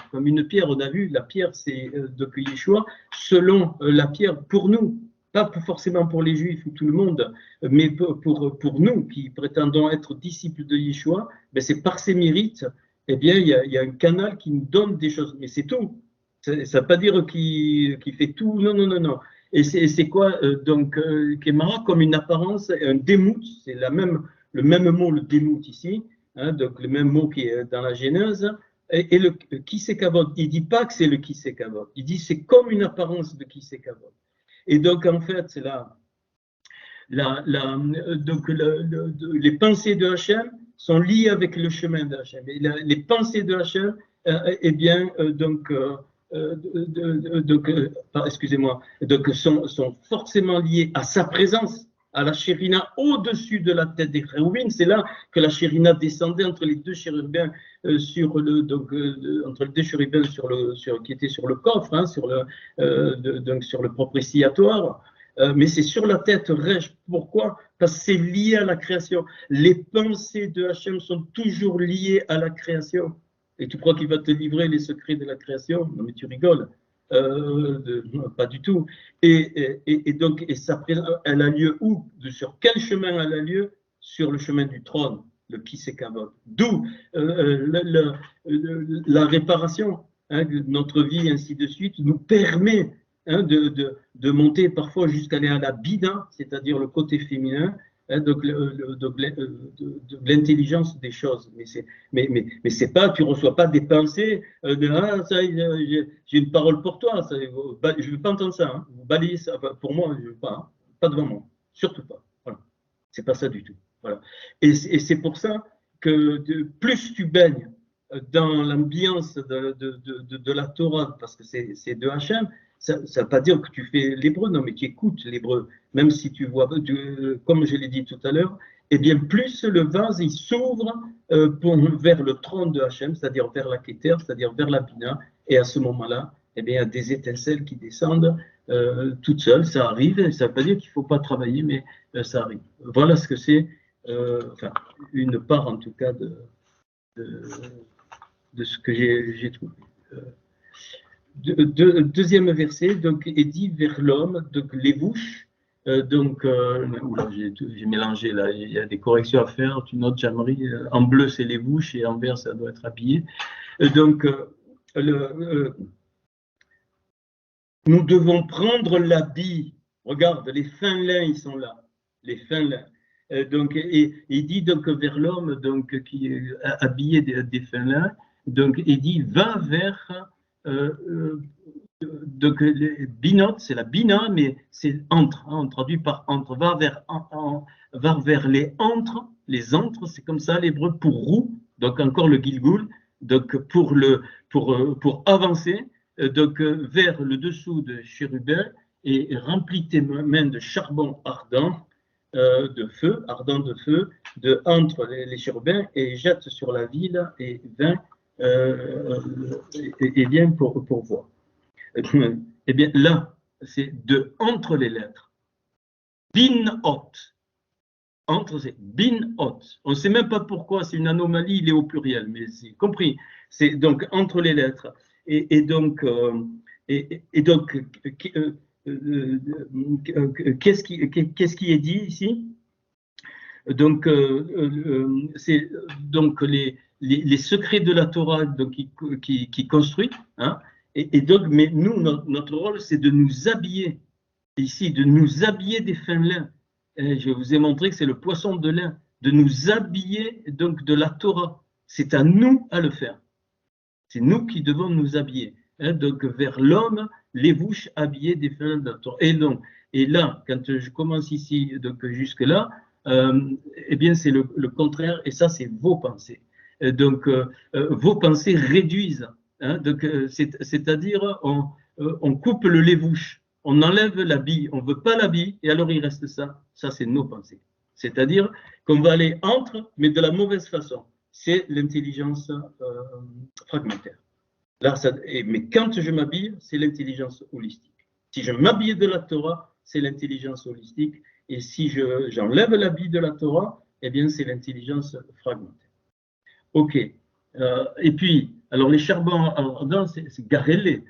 On a vu, la pierre, c'est de Yeshua, selon la pierre pour nous, pas forcément pour les Juifs ou tout le monde, mais pour nous qui prétendons être disciples de Yeshua, ben c'est par ses mérites. Eh bien, il y a un canal qui nous donne des choses, mais c'est tout. Ça ne veut pas dire qu'il fait tout. Non, non, non, non. Et c'est quoi Kémara comme une apparence, un démout, c'est le même mot, le démout ici, hein, donc le même mot qui est dans la Genèse, et le Kisekavod. Il ne dit pas que c'est le Kisekavod, il dit c'est comme une apparence de Kisekavod. Et donc en fait, c'est les pensées de Hachem sont liées avec le chemin de Hachem. Et les pensées de Hachem, eh bien, excusez-moi, sont forcément liées à sa présence, à la chérina au-dessus de la tête des chérubins. C'est là que la chérina descendait entre les deux chérubins entre les deux chérubins qui étaient sur le coffre, hein, sur le propitiatoire. Mais c'est sur la tête rêche. Pourquoi? Parce que c'est lié à la création. Les pensées de Hachem sont toujours liées à la création. Et tu crois qu'il va te livrer les secrets de la création? Non, mais tu rigoles. Non, pas du tout. Et donc, elle a lieu où? Sur quel chemin elle a lieu? Sur le chemin du trône, le Kisekavod. D'où la réparation, hein, de notre vie, ainsi de suite, nous permet de monter parfois jusqu'à aller à la bina, c'est-à-dire le côté féminin, hein, de l'intelligence des choses. Mais c'est pas, tu reçois pas des pensées j'ai une parole pour toi, ça, je veux pas entendre ça, hein, vous balayez ça, enfin, pour moi, je veux pas, hein, pas devant moi, surtout pas. Voilà. C'est pas ça du tout. Voilà. Et c'est pour ça que plus tu baignes dans l'ambiance de la Torah, parce que c'est de Hachem, ça ne veut pas dire que tu fais l'hébreu, non, mais tu écoutes l'hébreu, même si tu vois, comme je l'ai dit tout à l'heure, et bien plus le vase il s'ouvre vers le trône de Hachem, c'est-à-dire vers la Kéter, c'est-à-dire vers la Bina, et à ce moment-là, eh bien, il y a des étincelles qui descendent toutes seules, ça arrive, ça ne veut pas dire qu'il ne faut pas travailler, mais ça arrive. Voilà ce que c'est, enfin, une part en tout cas de ce que j'ai trouvé. Deuxième verset, donc, est dit vers l'homme, donc les bouches, oula, j'ai mélangé là, il y a des corrections à faire, tu notes, Jean-Marie, en bleu c'est les bouches et en vert ça doit être habillé. Nous devons prendre l'habit, regarde, les fins lins, ils sont là, les fins lins. Et il dit donc vers l'homme donc qui est habillé des fins lins, donc il dit va vers donc les binotes, c'est la bina, mais c'est entre, hein, on traduit par entre, va vers les antres, c'est comme ça l'hébreu pour roue, donc encore le gilgoul, donc pour avancer, donc vers le dessous de chérubin et remplis tes mains de charbon ardent, de feu, entre les chérubins et jette sur la ville et vint eh bien, pour voir. Eh bien, là, c'est de entre les lettres. Bin hot. Entre, c'est bin hot. On ne sait même pas pourquoi, c'est une anomalie, il est au pluriel, mais c'est compris. C'est donc entre les lettres. Et donc, qu'est-ce qui est dit ici? Donc, c'est donc les secrets de la Torah donc, qui construit. Hein, et donc, mais nous, notre rôle, c'est de nous habiller ici, de nous habiller des fins lin. Je vous ai montré que c'est le poisson de lin, de nous habiller donc de la Torah. C'est à nous à le faire. C'est nous qui devons nous habiller. Hein, donc vers l'homme, les bouches habillées des fins de la Torah. Et là, quand je commence ici, donc jusque-là, eh bien c'est le contraire, et ça c'est vos pensées. Donc vos pensées réduisent. Hein, donc c'est-à-dire on coupe le lait-bouche. On enlève la bille, on ne veut pas la bille, et alors il reste ça. Ça, c'est nos pensées. C'est-à-dire qu'on va aller entre, mais de la mauvaise façon. C'est l'intelligence fragmentaire. Là, mais quand je m'habille, c'est l'intelligence holistique. Si je m'habille de la Torah, c'est l'intelligence holistique. Et si j'enlève l'habit de la Torah, eh bien, c'est l'intelligence fragmentaire. OK. Et puis, alors les charbons ardents, c'est garélé.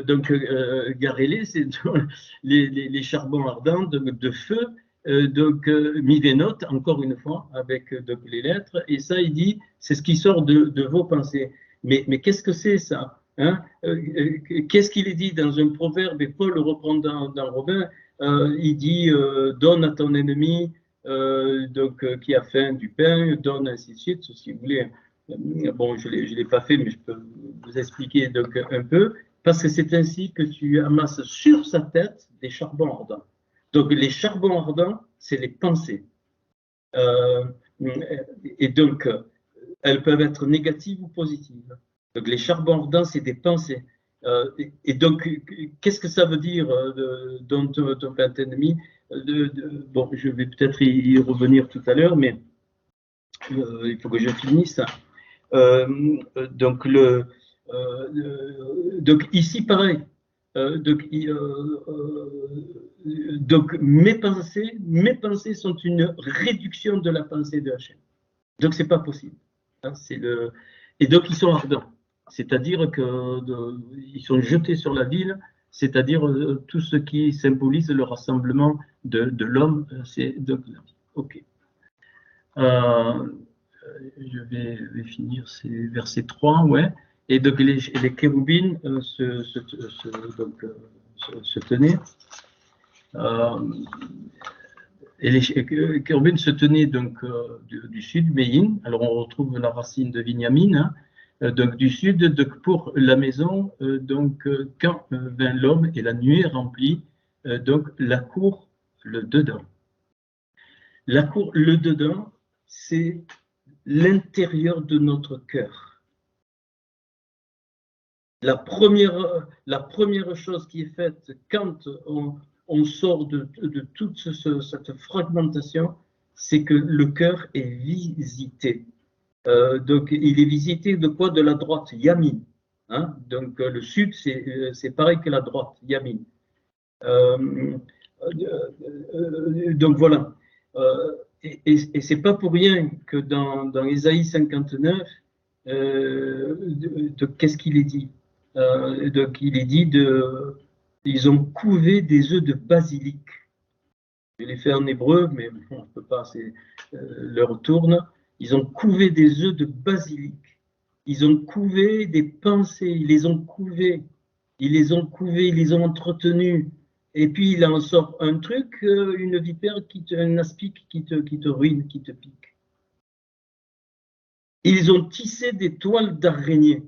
Donc, garélé, c'est les charbons ardents de feu. Donc, mivénote, encore une fois, avec donc, les lettres. Et ça, il dit, c'est ce qui sort de vos pensées. Mais qu'est-ce que c'est ça, hein? Qu'est-ce qu'il est dit dans un proverbe, et Paul le reprend dans Romains, il dit, donne à ton ennemi donc, qui a faim du pain, donne ainsi de suite, si vous voulez. Bon, je ne l'ai pas fait, mais je peux vous expliquer donc un peu, parce que c'est ainsi que tu amasses sur sa tête des charbons ardents. Donc, les charbons ardents, c'est les pensées. Et donc, elles peuvent être négatives ou positives. Donc, les charbons ardents, c'est des pensées. Et donc, qu'est-ce que ça veut dire dans ton ennemi? Bon, je vais peut-être y revenir tout à l'heure, mais il faut que je finisse. Donc, donc ici, pareil. Donc mes pensées sont une réduction de la pensée de Hachem. Donc, c'est pas possible. Hein, et donc, ils sont ardents. C'est-à-dire qu'ils sont jetés sur la ville, c'est-à-dire tout ce qui symbolise le rassemblement de l'homme, c'est donc la vie. OK. Je vais finir, c'est verset 3, ouais. Et donc les chérubins se tenaient. Et les chérubins se tenaient donc du sud, Méhin. Alors on retrouve la racine de Binyamin, hein, donc du sud, donc pour la maison. Donc quand vint l'homme et la nuée remplit, donc la cour, le dedans. La cour, le dedans, c'est l'intérieur de notre cœur. La première chose qui est faite quand on sort de toute cette fragmentation, c'est que le cœur est visité. Donc, il est visité de quoi? De la droite, Yamin. Hein? Donc, le sud, c'est pareil que la droite, Yamin. Donc, voilà. Et c'est pas pour rien que dans Ésaïe 59, qu'est-ce qu'il est dit? Donc il est dit ils ont couvé des œufs de basilic. Je l'ai fait en hébreu, mais bon, on ne peut pas, l'heure tourne. Ils ont couvé des œufs de basilic. Ils ont couvé des pensées, ils les ont couvés, ils les ont entretenus. Et puis il en sort un truc, une vipère, un aspic qui te ruine, qui te pique. Ils ont tissé des toiles d'araignée.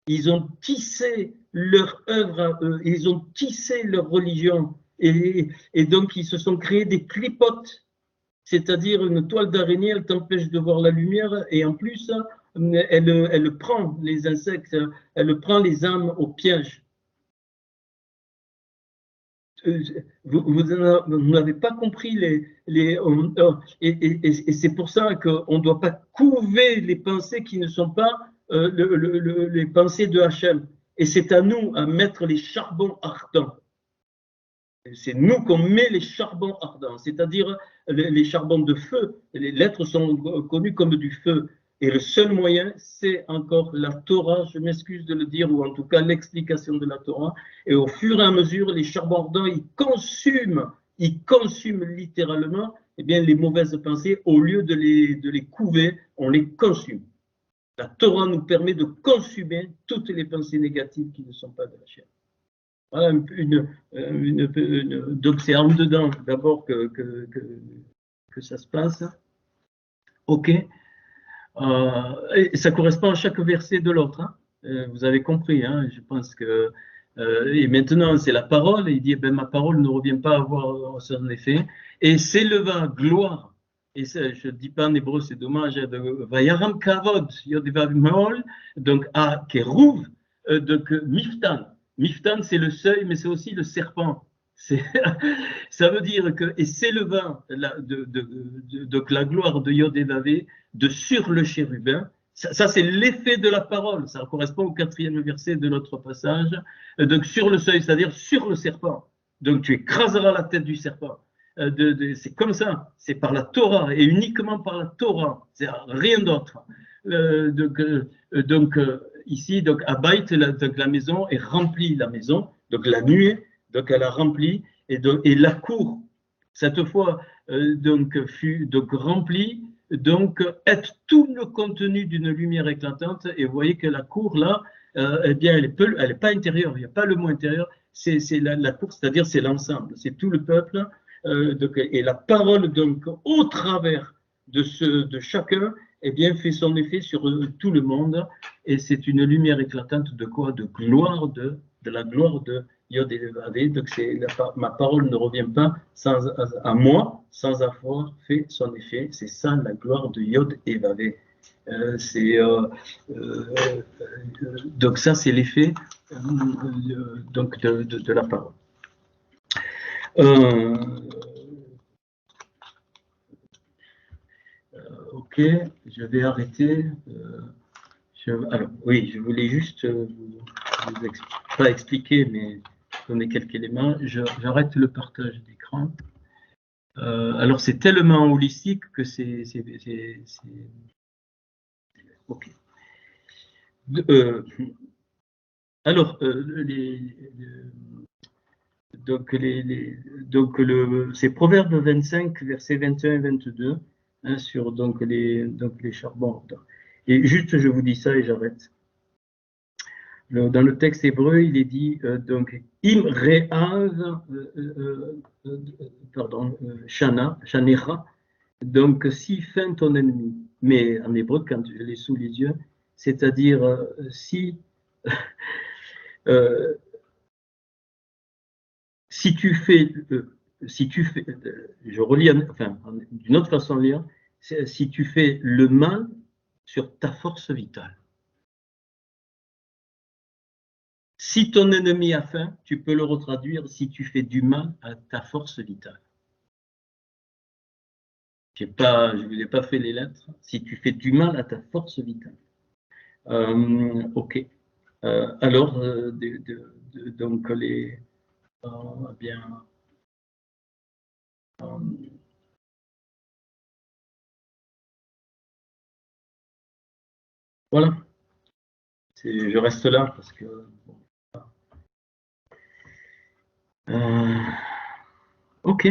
Ils ont tissé leur œuvre à eux, ils ont tissé leur religion. Et donc ils se sont créés des clipotes, c'est-à-dire une toile d'araignée, elle t'empêche de voir la lumière, et en plus, elle prend les insectes, elle prend les âmes au piège. Vous n'avez pas compris et c'est pour ça qu'on ne doit pas couver les pensées qui ne sont pas les pensées de Hachem. Et c'est à nous à mettre les charbons ardents. C'est nous qu'on met les charbons ardents, c'est-à-dire les charbons de feu. Les lettres sont connues comme du feu. Et le seul moyen, c'est encore la Torah, je m'excuse de le dire, ou en tout cas l'explication de la Torah. Et au fur et à mesure, les charbons ardents, ils consument littéralement eh bien, les mauvaises pensées. Au lieu de les couver, on les consume. La Torah nous permet de consumer toutes les pensées négatives qui ne sont pas de la chair. Voilà donc c'est en dedans d'abord que ça se passe. Ok. Et ça correspond à chaque verset de l'autre. Hein. Vous avez compris. Hein, je pense que. Et maintenant, c'est la parole. Et il dit ben, ma parole ne revient pas à avoir son effet. Et s'éleva gloire. Et ça, je ne dis pas en hébreu, c'est dommage. Vayaram kavod, yodevav meol. Donc, à kerouv, donc miftan. Miftan, c'est le seuil, mais c'est aussi le serpent. Ça veut dire que, et s'éleva donc la gloire de Yod et Vavé de sur le chérubin, ça c'est l'effet de la parole, ça correspond au 4e verset de notre passage, donc sur le seuil, c'est-à-dire sur le serpent. Donc tu écraseras la tête du serpent. C'est comme ça, c'est par la Torah et uniquement par la Torah, c'est rien d'autre. Donc ici, donc Abaït, la maison est remplie, la maison, donc la nuée, donc elle a rempli, et la cour, cette fois, donc fut donc remplie, donc est tout le contenu d'une lumière éclatante, et vous voyez que la cour là, eh bien elle est pas intérieure, il n'y a pas le mot intérieur, c'est la cour, c'est-à-dire c'est l'ensemble, c'est tout le peuple, donc, et la parole donc au travers de chacun, eh bien fait son effet sur tout le monde, et c'est une lumière éclatante de quoi? De gloire, de la gloire de Yod et Vavé. Donc ma parole ne revient pas à moi sans avoir fait son effet. C'est ça la gloire de Yod et Vavé. Donc ça c'est l'effet donc de la parole. Ok, je vais arrêter. Alors, oui, je voulais juste pas expliquer, mais donner quelques éléments. J'arrête le partage d'écran. Alors, c'est tellement holistique que c'est ok. Alors, c'est Proverbe 25, versets 21 et 22, hein, sur donc les charbons. Et juste, je vous dis ça et j'arrête. Dans le texte hébreu, il est dit donc im re'av, shanera, donc si faim ton ennemi. Mais en hébreu, quand je l'ai sous les yeux, c'est-à-dire si tu fais, je relis, enfin d'une autre façon de lire, si tu fais le mal sur ta force vitale. Si ton ennemi a faim, tu peux le retraduire si tu fais du mal à ta force vitale. Je ne vous ai pas fait les lettres. Si tu fais du mal à ta force vitale. Ok. Alors, donc les... bien... voilà. Je reste là parce que... ok.